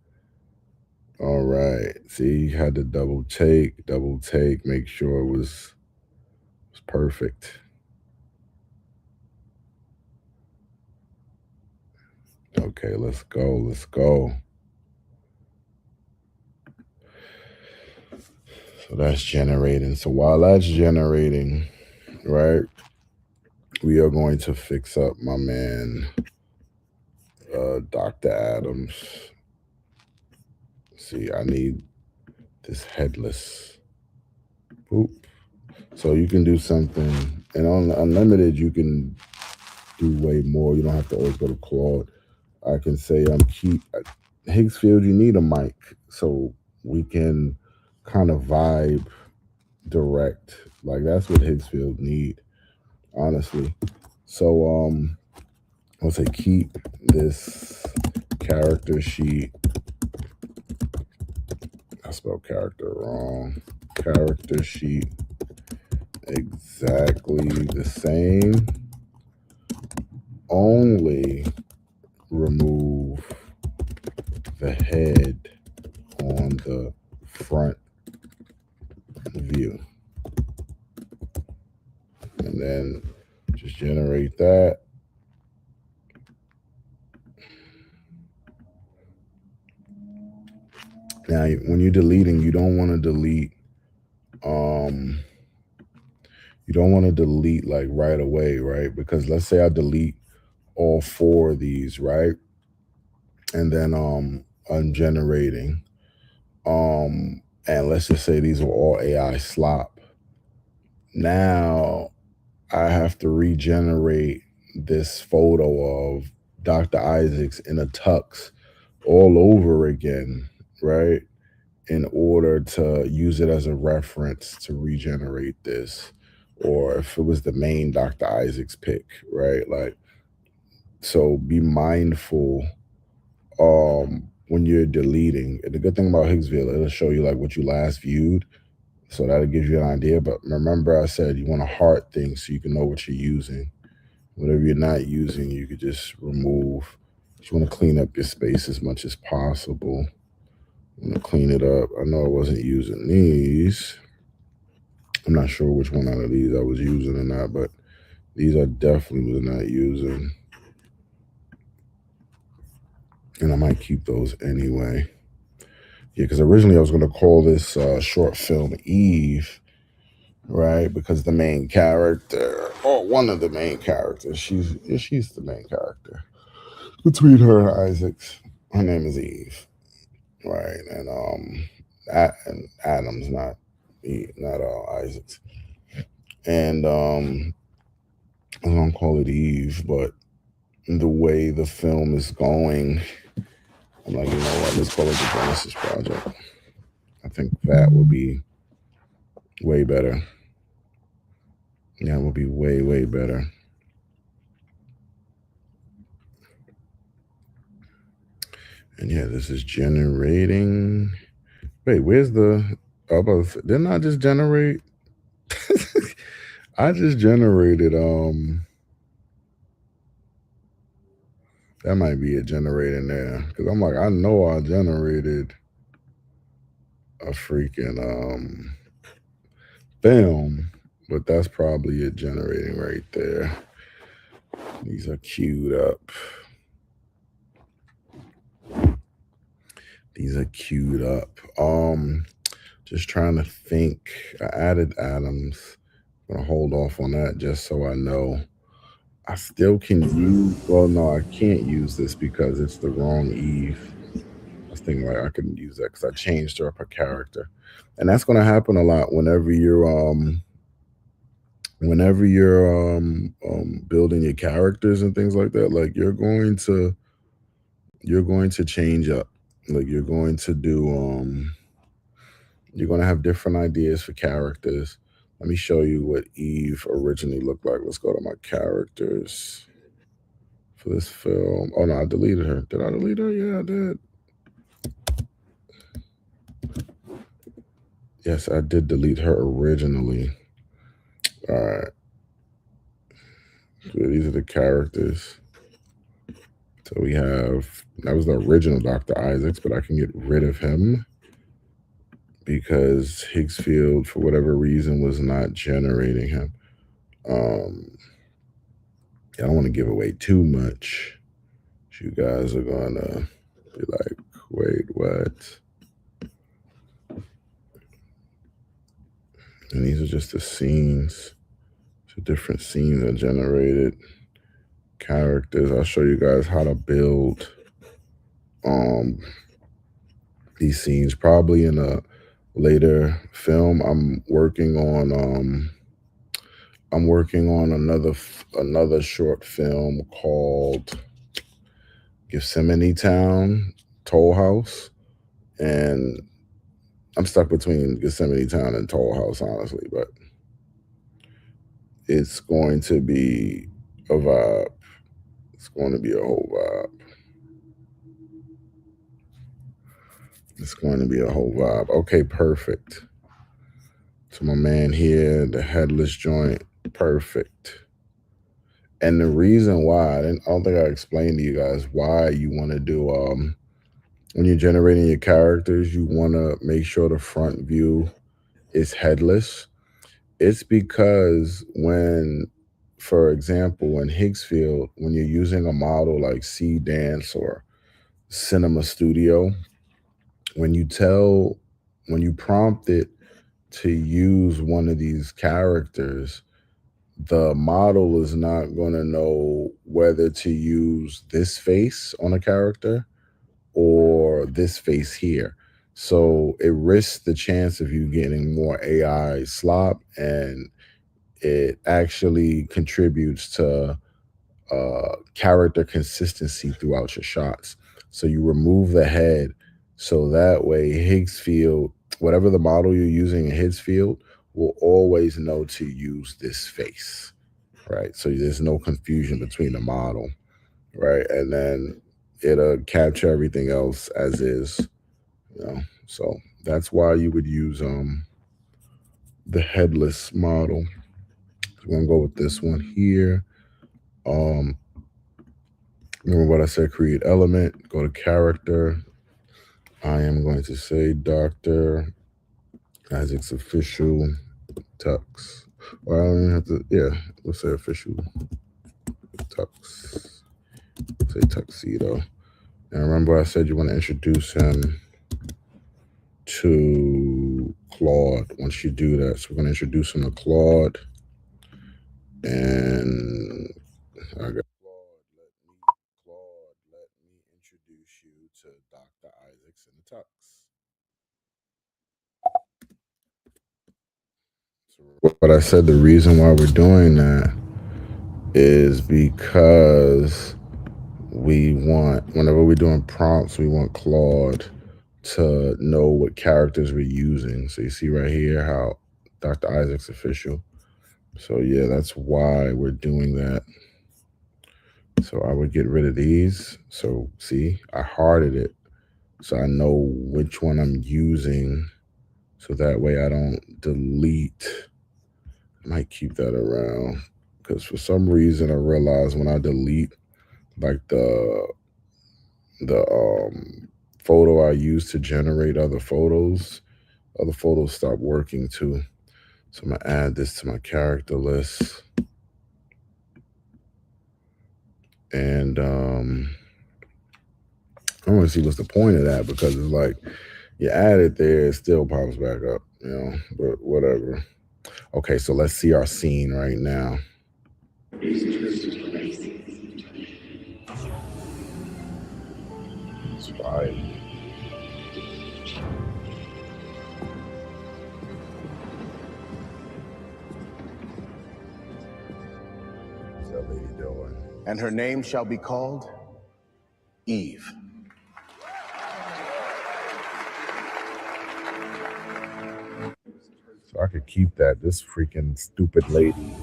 All right. See, you had to double take, make sure it was perfect. Okay, let's go. So that's generating. So while that's generating, right, we are going to fix up my man, Dr. Adams. See, I need this headless. Boop. So you can do something, and on Unlimited, you can do way more. You don't have to always go to Claude. I can say, Higgsfield, you need a mic so we can kind of vibe direct. Like that's what Higgsfield need, honestly. So I'll say keep this character sheet. I spelled character wrong. Character sheet exactly the same. Only remove the head on the front view. And then just generate that. Now, when you're deleting, you don't want to delete, like right away, right? Because let's say I delete all 4 of these, right? And then I'm generating. And let's just say these were all AI slop. Now I have to regenerate this photo of Dr. Isaacs in a tux all over again, right? In order to use it as a reference to regenerate this. Or if it was the main Dr. Isaacs pick, right? Like, so be mindful when you're deleting. And the good thing about Higgsfield, it'll show you like what you last viewed. So that'll give you an idea. But remember I said you want to heart things so you can know what you're using. Whatever you're not using, you could just remove. You want to clean up your space as much as possible. I'm going to clean it up. I know I wasn't using these. I'm not sure which one out of these I was using or not, but these I definitely was not using. And I might keep those anyway. Yeah, because originally I was going to call this short film Eve, right? Because the main character, or one of the main characters, she's the main character. Between her and Isaacs, her name is Eve, right? And Adam's not Eve, not Isaacs. And I'm gonna call it Eve, but the way the film is going, I'm like, you know what? Let's call it the Genesis Project. I think that would be way better. Yeah, it would be way, way better. And yeah, this is generating. Wait, where's the? Didn't I just generate? I just generated. That might be it generating there, because I'm like, I know I generated a freaking film, but that's probably it generating right there. These are queued up. Just trying to think. I added Adams. I'm gonna hold off on that just so I know. I still can use, well, no, I can't use this because it's the wrong Eve. I was thinking like I couldn't use that because I changed her up a character. And that's gonna happen a lot whenever you're building your characters and things like that. Like you're going to change up. Like you're going to do you're going to have different ideas for characters. Let me show you what Eve originally looked like. Let's go to my characters for this film. Oh no, I deleted her. Did I delete her? Yeah, I did. Yes, I did delete her originally. All right. So these are the characters. So we have, that was the original Dr. Isaacs, but I can get rid of him because Higgsfield, for whatever reason, was not generating him. I don't want to give away too much. You guys are gonna be like, wait, what? And these are just the scenes. So different scenes are generated. Characters. I'll show you guys how to build these scenes probably in a later film. I'm working on another short film called Gethsemane Town Toll House, and I'm stuck between Gethsemane Town and Toll House, honestly, but it's going to be a vibe. It's going to be a whole vibe. It's going to be a whole vibe. Okay, perfect. So my man here, the headless joint, perfect. And the reason why, I don't think I explained to you guys why you want to do, when you're generating your characters, you want to make sure the front view is headless. It's because when, for example, in Higgsfield, when you're using a model like Seedance or Cinema Studio, when you prompt it to use one of these characters, the model is not going to know whether to use this face on a character or this face here. So it risks the chance of you getting more AI slop, and it actually contributes to character consistency throughout your shots. So you remove the head, so that way Higgsfield, whatever the model you're using in Higgsfield, will always know to use this face, right? So there's no confusion between the model, right? And then it'll capture everything else as is, you know. So that's why you would use the headless model. So we're gonna go with this one here. Remember what I said, create element, go to character. I am going to say Dr. Isaac's official tux. Well, I don't even have to, yeah, let's say official tux. Say tuxedo. And remember I said you want to introduce him to Claude once you do that. So we're going to introduce him to Claude. And I got Claude, let me introduce you to Dr. Isaacs in the tux. So what I said, the reason why we're doing that is because we want, whenever we're doing prompts, we want Claude to know what characters we're using. So you see right here how Dr. Isaac's official. So yeah, that's why we're doing that. So I would get rid of these. So see, I hearted it, so I know which one I'm using, so that way I don't delete. I might keep that around, because for some reason I realized when I delete like the photo I use to generate other photos stop working too. So I'm gonna add this to my character list. And I want to see what's the point of that, because it's like you add it there, it still pops back up, you know, but whatever. Okay, so let's see our scene right now. It's fine. What's that lady doing? And her name shall be called Eve. So I could keep that. This freaking stupid lady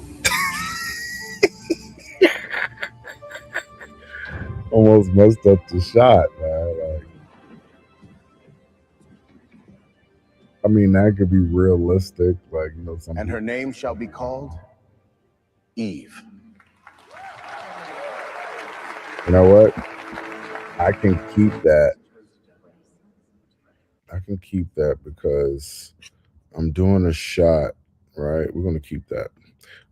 almost messed up the shot, man. Like, I mean, that could be realistic, like, you know, something. And her name shall be called Eve. You know what? I can keep that. I can keep that because I'm doing a shot, right? We're gonna keep that.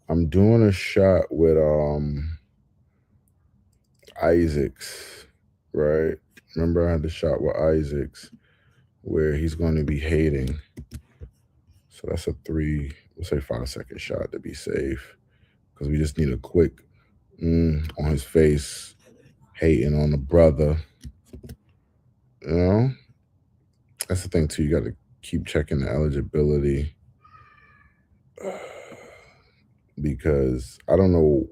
I'm doing a shot with Isaacs. right? Remember I had the shot with Isaacs where he's going to be hating. So that's a 3, let's say 5-second shot to be safe. Because we just need a quick on his face, hating on the brother. You know? That's the thing too, you gotta keep checking the eligibility. Because I don't know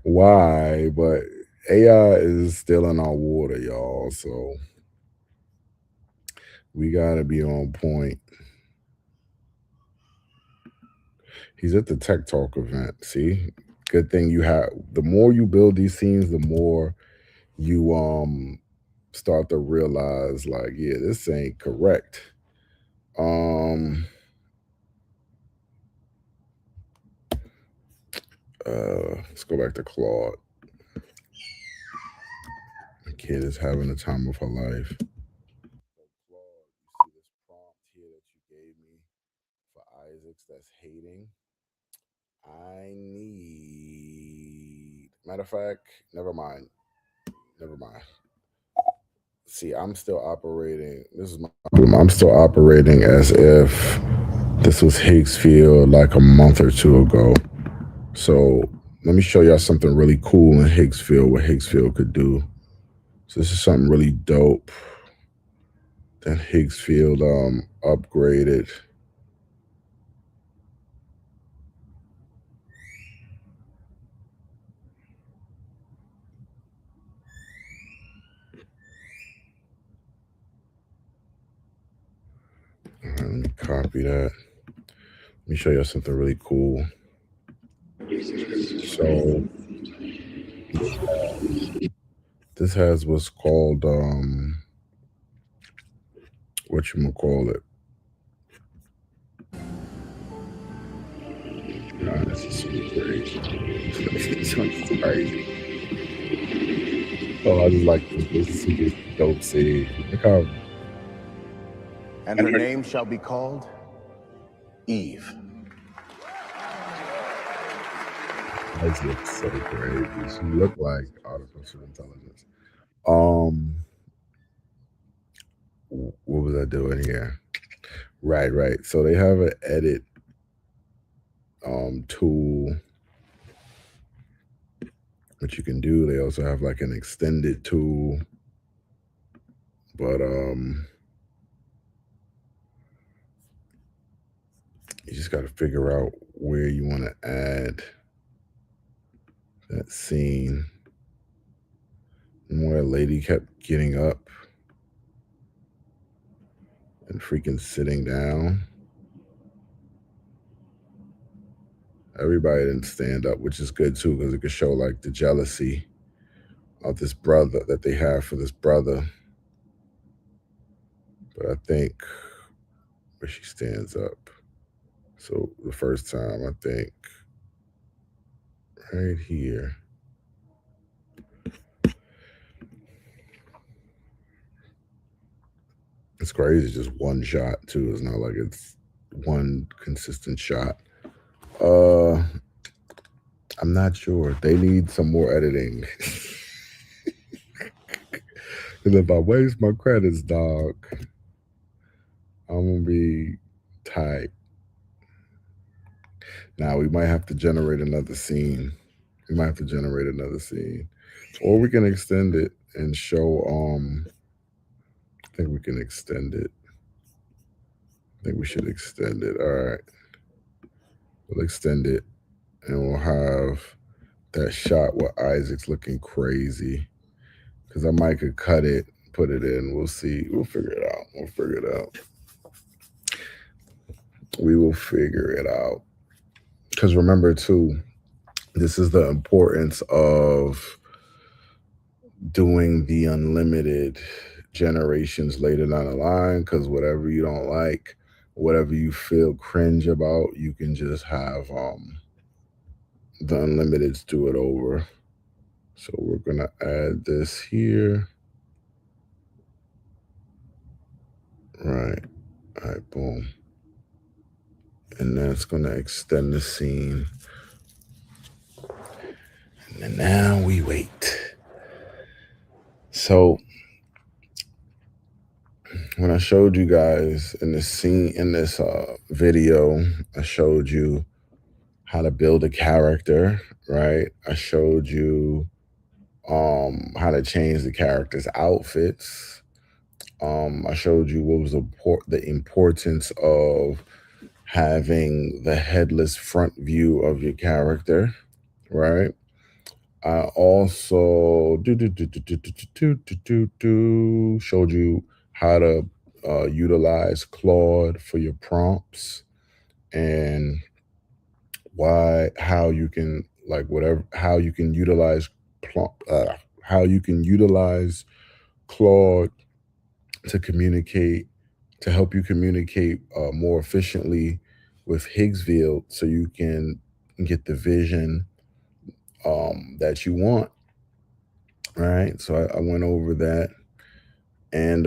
why, but AI is still in our water, y'all. So we gotta be on point. He's at the Tech Talk event. See, good thing you have. The more you build these scenes, the more you start to realize, like, yeah, this ain't correct. Let's go back to Claude. The kid is having the time of her life. So Claude, you see this prompt here that you gave me for Isaacs that's hating? I need, matter of fact, never mind. See, I'm still operating. This is my problem. I'm still operating as if this was Higgsfield like a month or two ago. So let me show y'all something really cool in Higgsfield, what Higgsfield could do. So this is something really dope that Higgsfield upgraded. All right, let me copy that. Let me show you something really cool. So this has what's called whatchamacallit. Nah, this is so crazy. This is crazy. Oh, I just like this super dope scene. Look how. And her name shall be called Eve. This looks so crazy. She looked like artificial intelligence. What was I doing here? Right. So they have an edit tool which you can do. They also have like an extended tool. But you just got to figure out where you want to add that scene. And where a lady kept getting up and freaking sitting down. Everybody didn't stand up, which is good too, because it could show like the jealousy of this brother that they have for this brother. But I think where she stands up. So the first time, I think right here. It's crazy, just one shot too. It's not like it's one consistent shot. I'm not sure. They need some more editing. And if I waste my credits, dog, I'm gonna be tight. Now we might have to generate another scene. Or we can extend it and show I think we can extend it. I think we should extend it. All right. We'll extend it and we'll have that shot with Isaac's looking crazy. Because I might could cut it, put it in. We'll see. We'll figure it out. We will figure it out. Because remember too, this is the importance of doing the unlimited generations later down the line, because whatever you don't like, whatever you feel cringe about, you can just have the unlimiteds do it over. So we're gonna add this here. Right. All right, boom. And then it's gonna extend the scene. And then now we wait. So So when I showed you guys in this scene, in this video, I showed you how to build a character, right? I showed you how to change the character's outfits. I showed you what was the importance of having the headless front view of your character, right? I also showed you how to utilize Claude for your prompts and how you can how you can utilize how you can utilize Claude to communicate, to help you communicate more efficiently with Higgsfield, so you can get the vision that you want. All right, so I went over that, and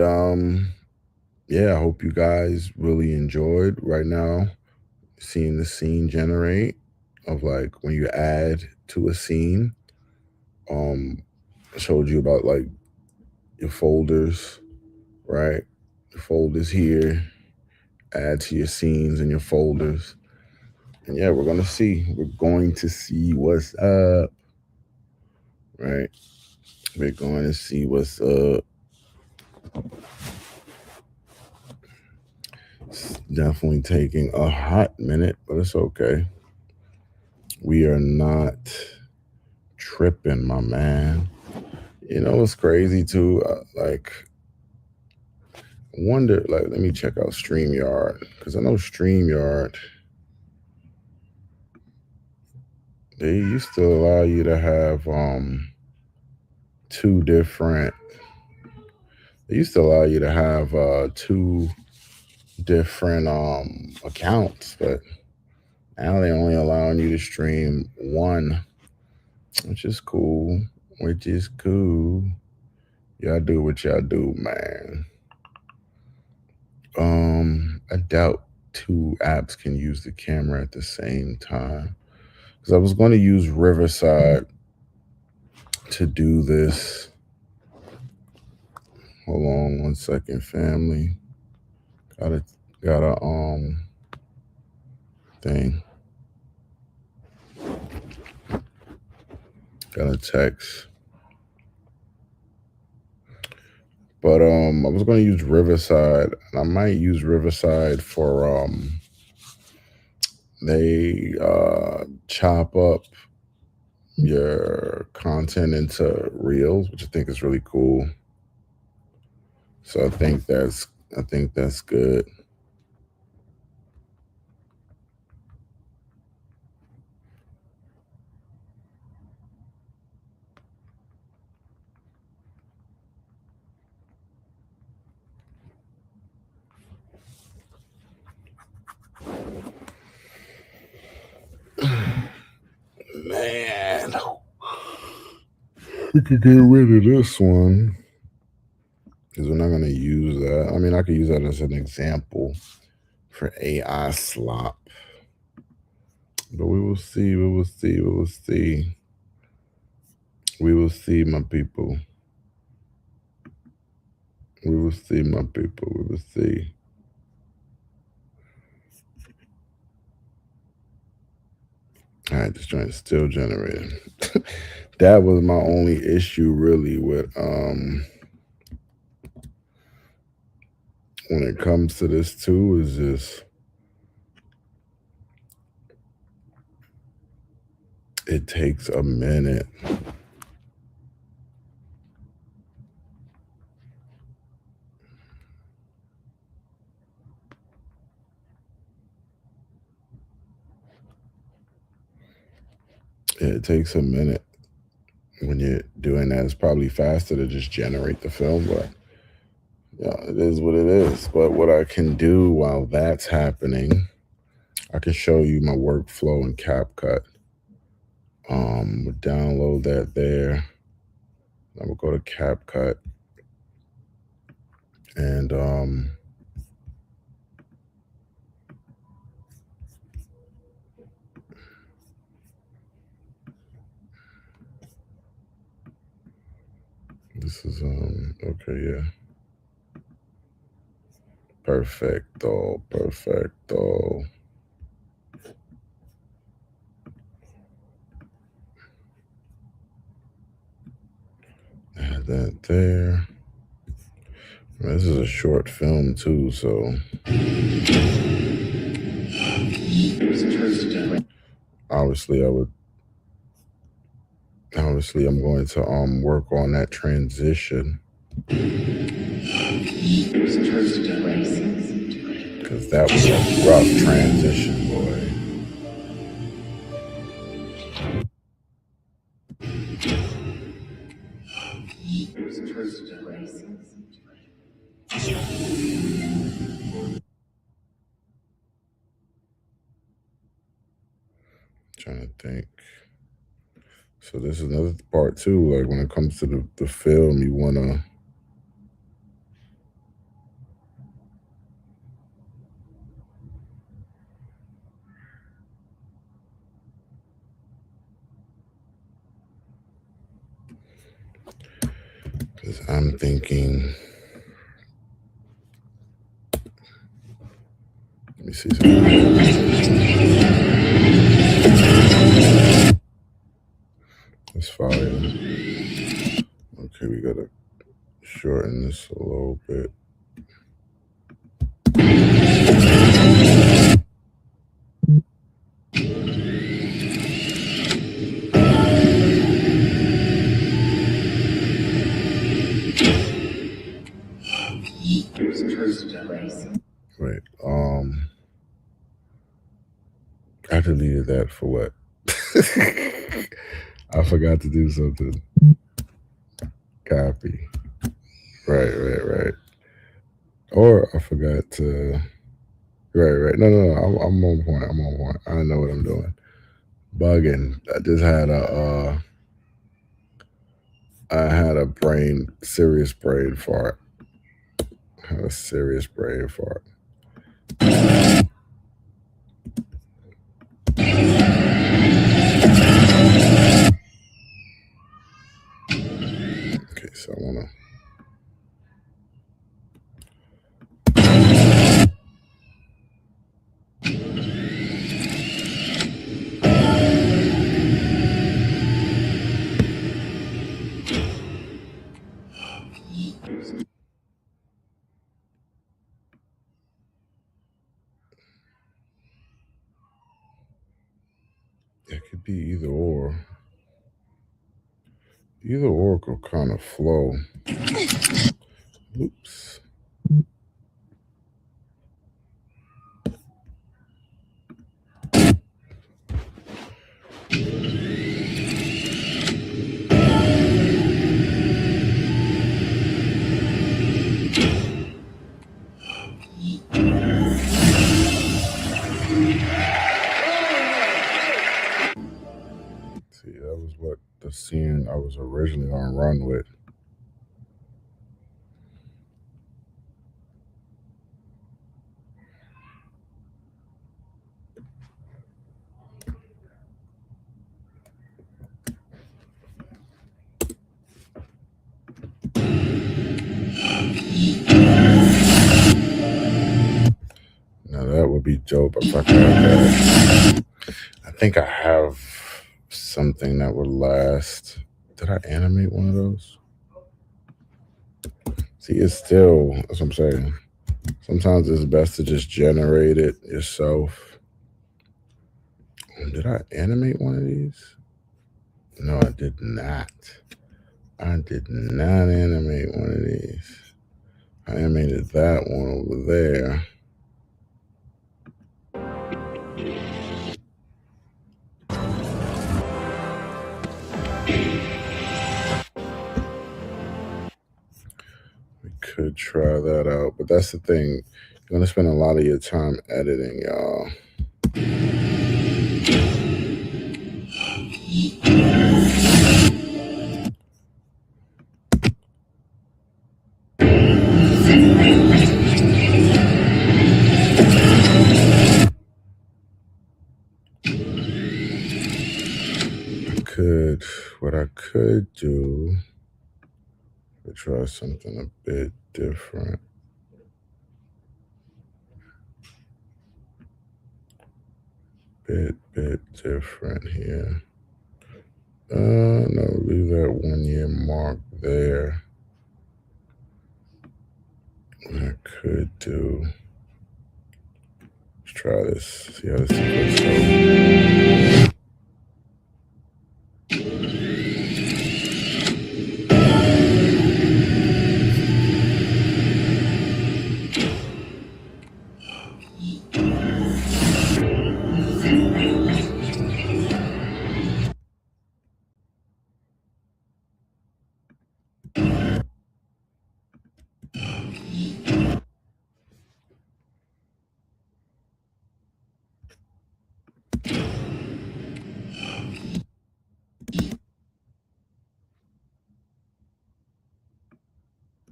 yeah, I hope you guys really enjoyed right now seeing the scene generate of like when you add to a scene. I showed you about like your folders, right? The folders here, add to your scenes and your folders. And yeah, we're going to see what's up, right? We're going to see what's up. It's definitely taking a hot minute, but it's okay. We are not tripping, my man. You know what's crazy too? Like, wonder, like, let me check out StreamYard, because I know StreamYard, they used to allow you to have two different accounts, but now they only allowing you to stream one, which is cool. Y'all do what y'all do, man. I doubt two apps can use the camera at the same time, because I was going to use Riverside to do this. Hold on one second, family. Got a thing. Got a text. But I was going to use Riverside, and I might use Riverside for they chop up your content into reels, which I think is really cool. So I think that's good. Man, we could get rid of this one, because we're not going to use that. I mean, I could use that as an example for AI slop, but we will see, my people. We will see. All right, this joint is still generating. That was my only issue really with when it comes to this too, is just it takes a minute. It takes a minute when you're doing that. It's probably faster to just generate the film, but yeah, it is what it is. But what I can do while that's happening, I can show you my workflow in CapCut. We'll download that there. I will go to CapCut, and let's This is okay, yeah. Perfecto. Add that there. This is a short film too, so obviously I'm going to work on that transition, because that was a rough transition, boy. Trying to think. So this is another part too. Like when it comes to the film, you wanna because I'm thinking. Let me see something. That's fire. Okay, we gotta shorten this a little bit. Wait, I deleted that for what? I forgot to do something. Copy. Right. Or I forgot to. Right. No. I'm on point. I know what I'm doing. Bugging. I just had a serious brain fart. I had a serious brain fart. Okay, so I wanna. It could be either or. Either or could kind of flow. Oops. See, that was what the scene I was originally gonna run with. Now that would be dope if I could have that. I think I have something that would last. Did I animate one of those? See, it's still, that's what I'm saying. Sometimes it's best to just generate it yourself. Did I animate one of these? No, I did not. I did not animate one of these. I animated that one over there. We could try that out, but that's the thing. You're gonna spend a lot of your time editing, y'all. What I could do We'll try something a bit different. Bit different here. No, leave that 1 year mark there. What I could do, let's try this, see how this goes.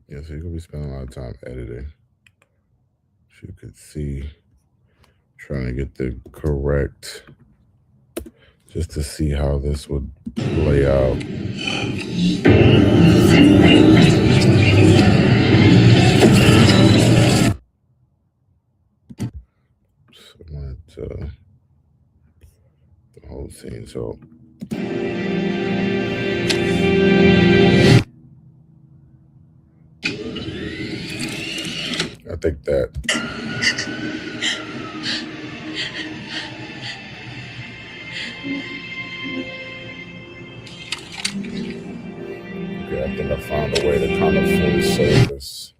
Yeah, so you're gonna be spending a lot of time editing. As you could see, trying to get the correct, just to see how this would play out. So I wanted the whole scene. So I think that I think I found a way to kind of full service.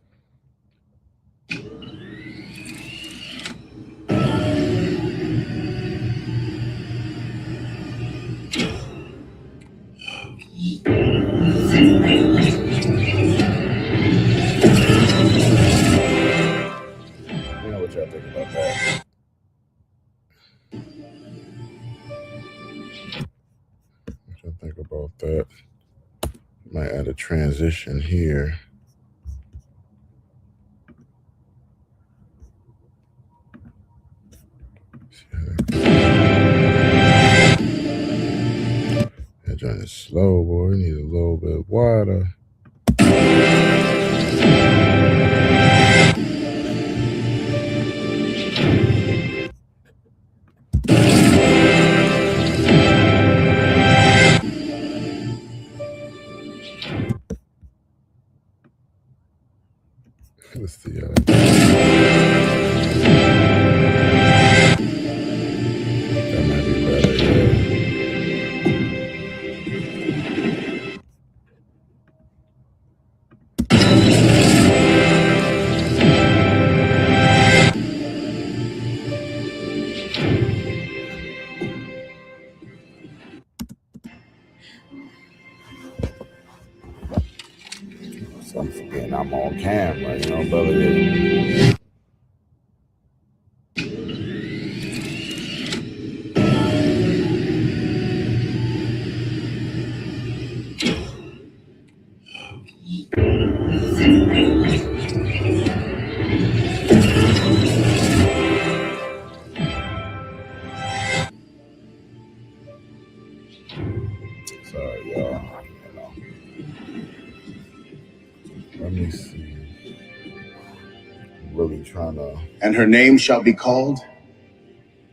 What y'all think about that? What y'all think about that? Might add a transition here. That joint is slow, boy. You need a little bit wider. Let's see how that might be better, yeah. So I'm forgetting I'm on camera, you know, brother. Sorry, y'all. You know. Let me see. I'm really trying to. And her name shall be called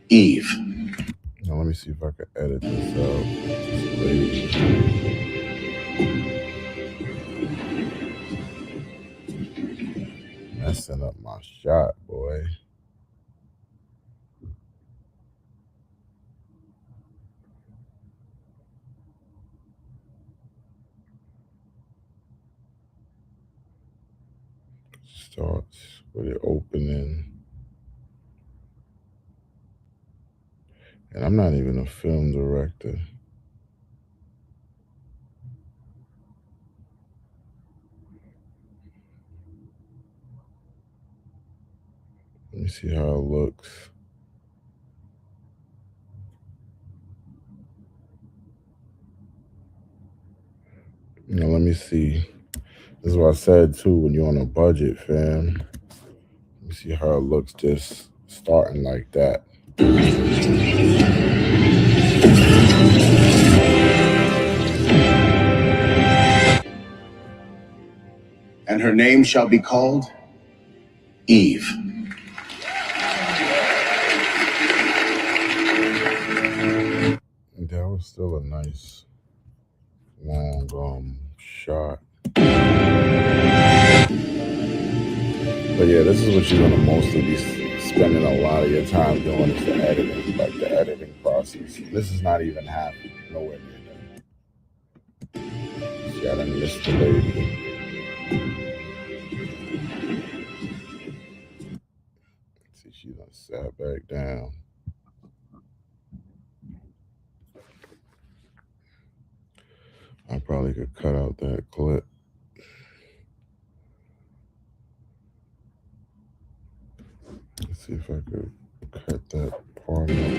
Eve. Now let me see if I can edit this out. Messing up my shot, boy. Starts with it opening. And I'm not even a film director. Let me see how it looks. You know, let me see. This is what I said too, when you're on a budget, fam. Let me see how it looks just starting like that. And her name shall be called Eve. That was still a nice long shot. But yeah, this is what you're gonna mostly be spending a lot of your time doing, is the editing, like the editing process. This is not even half, nowhere near that. See, I done missed the lady. See, she done sat back down. I probably could cut out that clip. Let's see if I could cut that part out.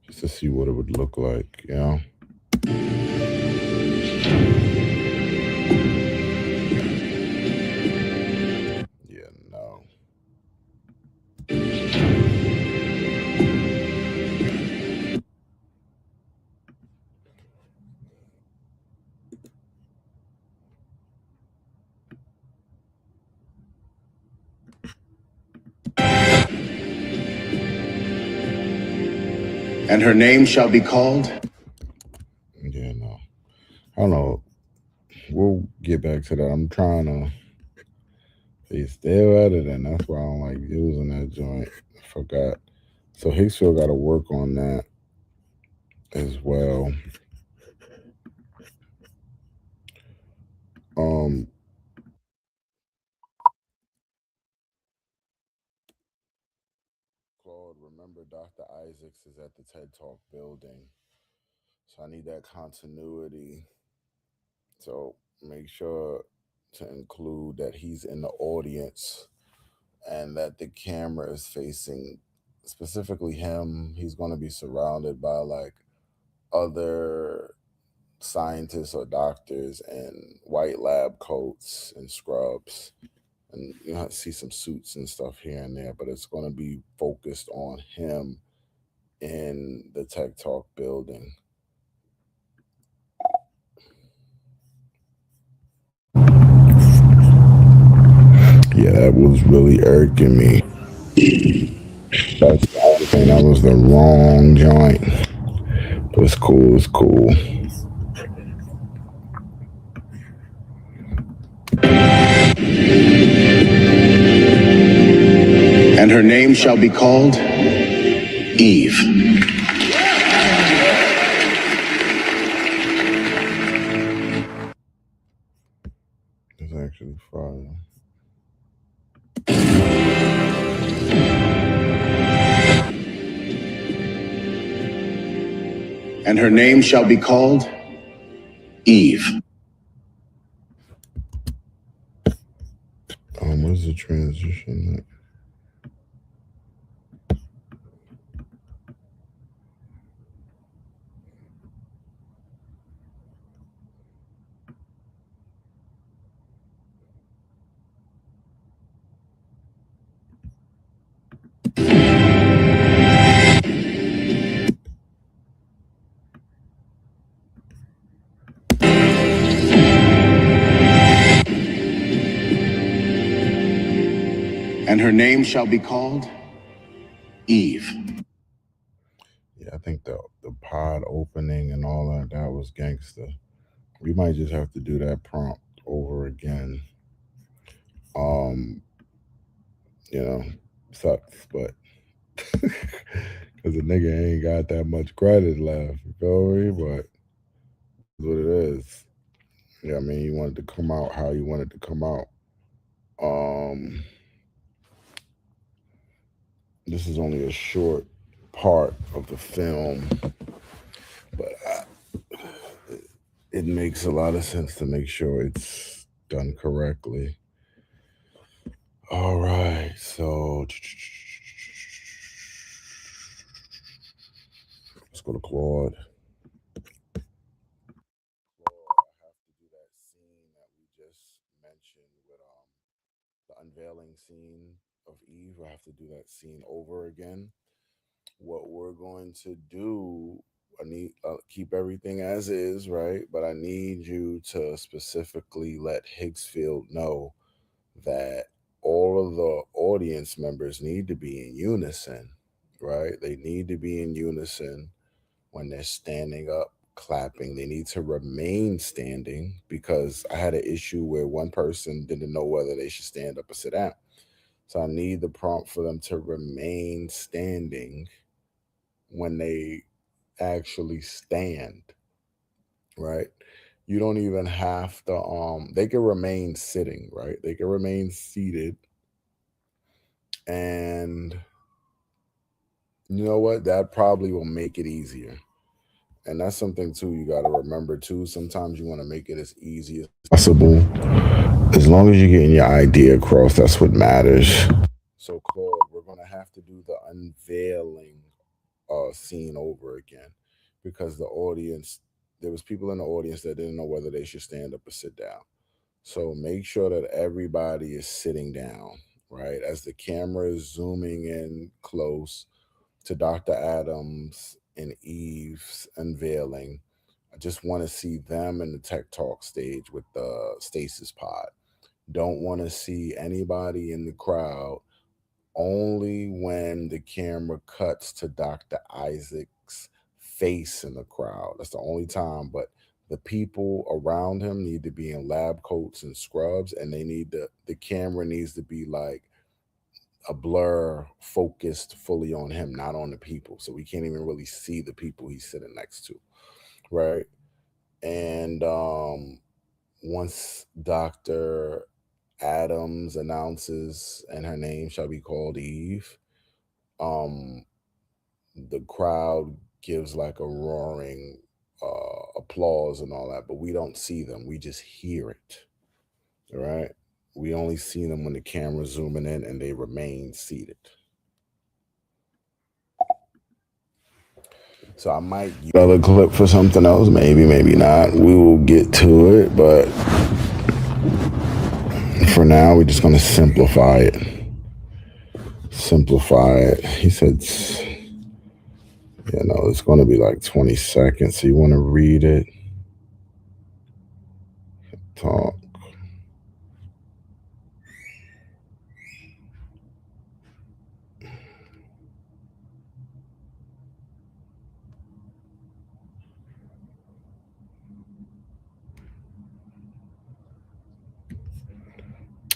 Just to see what it would look like, you know? Yeah, no. And her name shall be called. Yeah, no. I don't know. We'll get back to that. I'm trying to. They still editing. That's why I don't like using that joint. I forgot. So Higgsfield got to work on that as well. Claude, remember Dr. Isaacs is at the TED Talk building. So I need that continuity. So make sure to include that he's in the audience and that the camera is facing specifically him. He's going to be surrounded by like other scientists or doctors in white lab coats and scrubs. And you know, see some suits and stuff here and there, but it's going to be focused on him in the Tech Talk building. Yeah, that was really irking me. That was the wrong joint. But it's cool, it's cool. And her name shall be called Eve. It's actually fire. And her name shall be called Eve. What is the transition? And her name shall be called Eve. Yeah, I think the pod opening and all that was gangster. We might just have to do that prompt over again. You know, sucks, but because the nigga ain't got that much credit left, you feel me? But that's what it is. Yeah, I mean, you wanted to come out how you wanted to come out. This is only a short part of the film, but it makes a lot of sense to make sure it's done correctly. All right, so let's go to Claude. I have to do that scene that we just mentioned with the unveiling scene of Eve. I have to do that scene over again. What we're going to do I need keep everything as is, right? But I need you to specifically let Higgsfield know that all of the audience members need to be in unison, right? They need to be in unison when they're standing up, clapping. They need to remain standing because I had an issue where one person didn't know whether they should stand up or sit down. So I need the prompt for them to remain standing when they actually stand, right? You don't even have to they can remain sitting, right? They can remain seated. And you know what? That probably will make it easier. And that's something too you got to remember too. Sometimes you want to make it as easy as possible. As long as you're getting your idea across, that's what matters. So Claude, we're gonna have to do the unveiling scene over again because the audience, there was people in the audience that didn't know whether they should stand up or sit down. So make sure that everybody is sitting down, right? As the camera is zooming in close to Dr. Adams and Eve's unveiling, I just want to see them in the Tech Talk stage with the Stasis pod. Don't want to see anybody in the crowd, only when the camera cuts to Dr. Isaac's face in the crowd. That's the only time. But the people around him need to be in lab coats and scrubs, and they need the camera needs to be like a blur focused fully on him, not on the people. So we can't even really see the people he's sitting next to. Right. And once Dr. Adams announces and her name shall be called Eve, um, the crowd gives like a roaring applause and all that, but we don't see them. We just hear it. All right. We only see them when the camera's zooming in and they remain seated. So I might use another clip for something else, maybe, maybe not. We will get to it, but for now, we're just going to simplify it. Simplify it. He said, it's going to be like 20 seconds. So you want to read it, talk.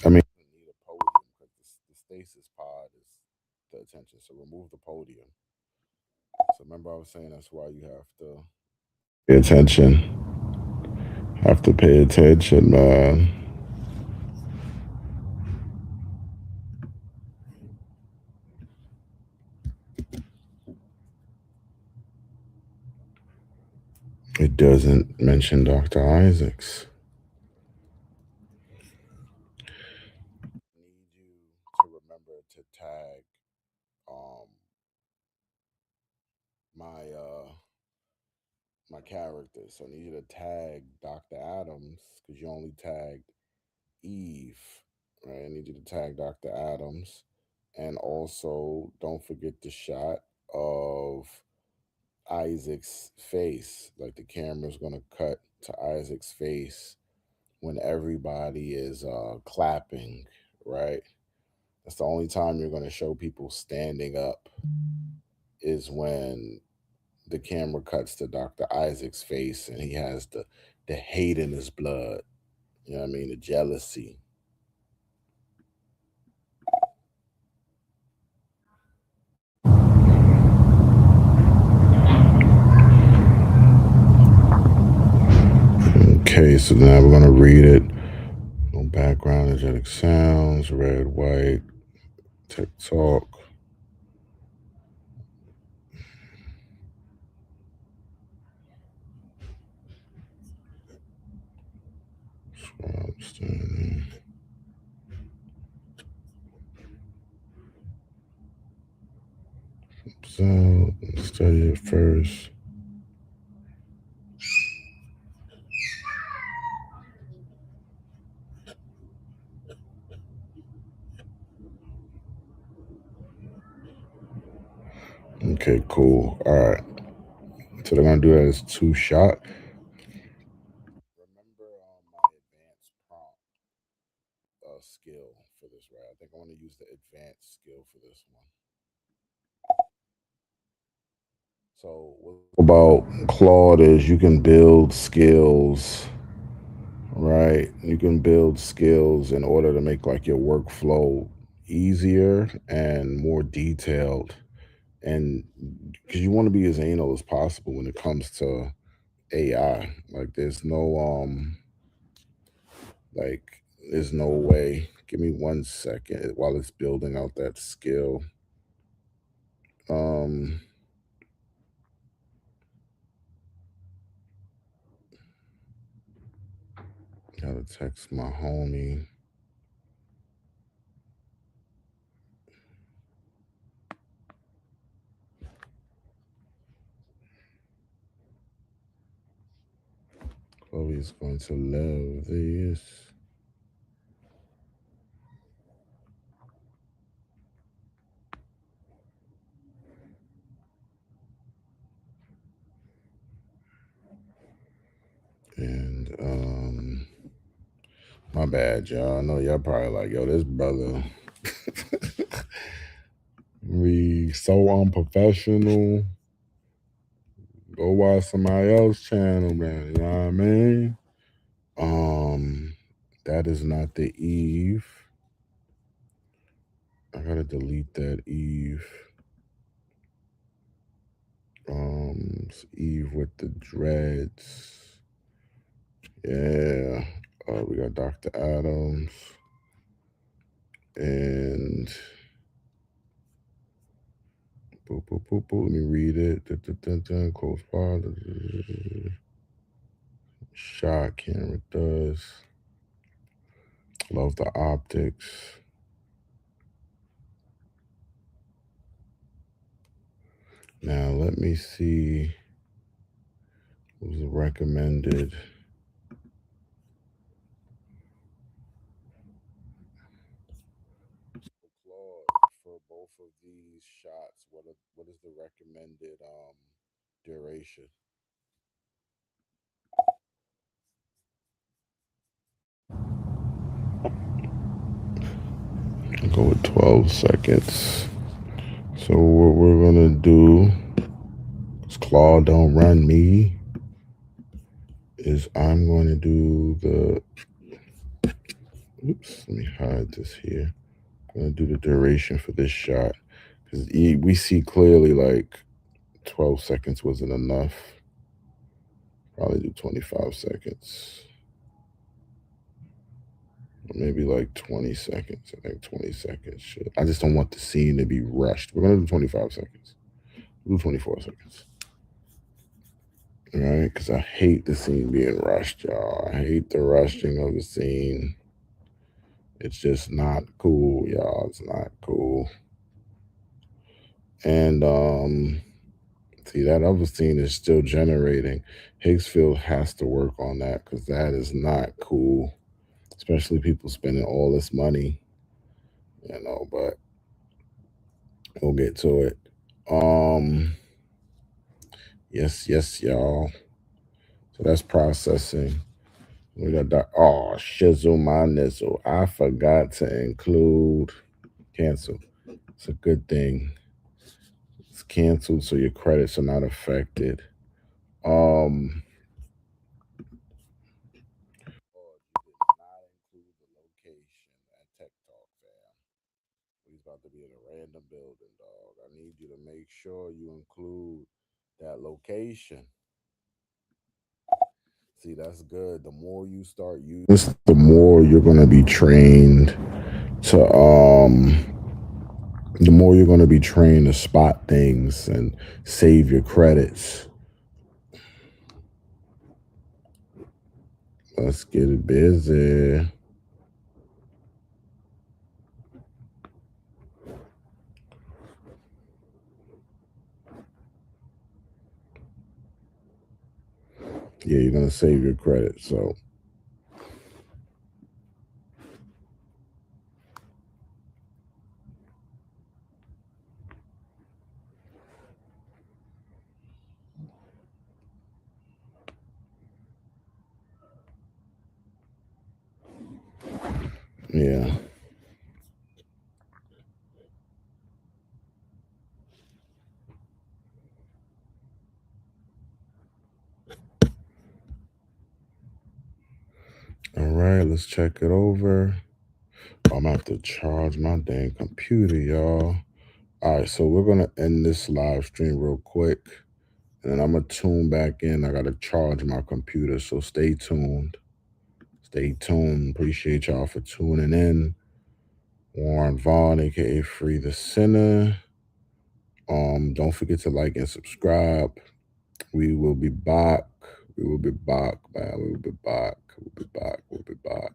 I mean, you need a podium because the stasis pod is the attention. So remove the podium. So remember, I was saying that's why you have to pay attention. Have to pay attention, man. It doesn't mention Dr. Isaacs. I need you to remember to tag um my character. So I need you to tag Dr. Adams because you only tagged Eve. Right? I need you to tag Dr. Adams. And also don't forget the shot of Isaac's face. Like the camera's gonna cut to Isaac's face when everybody is clapping, right? That's the only time you're gonna show people standing up is when the camera cuts to Dr. Isaac's face and he has the hate in his blood. You know what I mean? The jealousy. Okay, so now we're gonna read it. No background, energetic sounds, red, white, tech talk. Standing. So study it first. Okay, cool. All right. So they're gonna do that as 2 shot. Remember my advanced prompt skill for this, right? I think I want to use the advanced skill for this one. So what about Claude is you can build skills, right? You can build skills in order to make like your workflow easier and more detailed, and because you want to be as anal as possible when it comes to AI. Like there's no way. Give me 1 second while it's building out that skill. Um Gotta text my homie. Chloe's going to love this. And my bad, y'all. I know y'all probably like, yo, this brother be so unprofessional. Go watch somebody else's channel, man. You know what I mean? That is not the Eve. I gotta delete that Eve. It's Eve with the dreads. Yeah. We got Dr. Adams. And boop, boop, boop, boop. Let me read it. Close by. Shot camera does. Love the optics. Now let me see what was recommended. Claude, for both of these shots, what is the recommended duration? I'll go with 12 seconds. So what we're gonna do, because Claude don't run me, is I'm going to do the, oops, let me hide this here. I'm gonna do the duration for this shot, because we see clearly like 12 seconds wasn't enough. Probably do 25 seconds. Maybe like 20 seconds. I think 20 seconds should. I just don't want the scene to be rushed. We're gonna do 25 seconds. We'll do 24 seconds. All right, because I hate the scene being rushed, y'all. I hate the rushing of the scene. It's just not cool, y'all. It's not cool. And see, that other scene is still generating. Higgsfield has to work on that because that is not cool. Especially people spending all this money, but we'll get to it. Yes, y'all. So that's processing. We got shizzle my nizzle. I forgot to include cancel. It's a good thing. It's canceled, so your credits are not affected. You did not include the location at Tech Talk, fam. He's about to be in a random building, dog. I need you to make sure you include that location. See, that's good. The more you start using this, the more you're gonna be trained to the more you're gonna be trained to spot things and save your credits. Let's get it busy. Yeah, you're gonna save your credit. So Yeah. All right, let's check it over. I'm gonna have to charge my dang computer, y'all. All right, so we're gonna end this live stream real quick, and then I'm gonna tune back in. I gotta charge my computer, so stay tuned. Stay tuned. Appreciate y'all for tuning in. Warren Vaughn, aka Free the Sinner. Don't forget to like and subscribe. We will be back. We will be back, man. We will be back. We'll be back. We'll be back.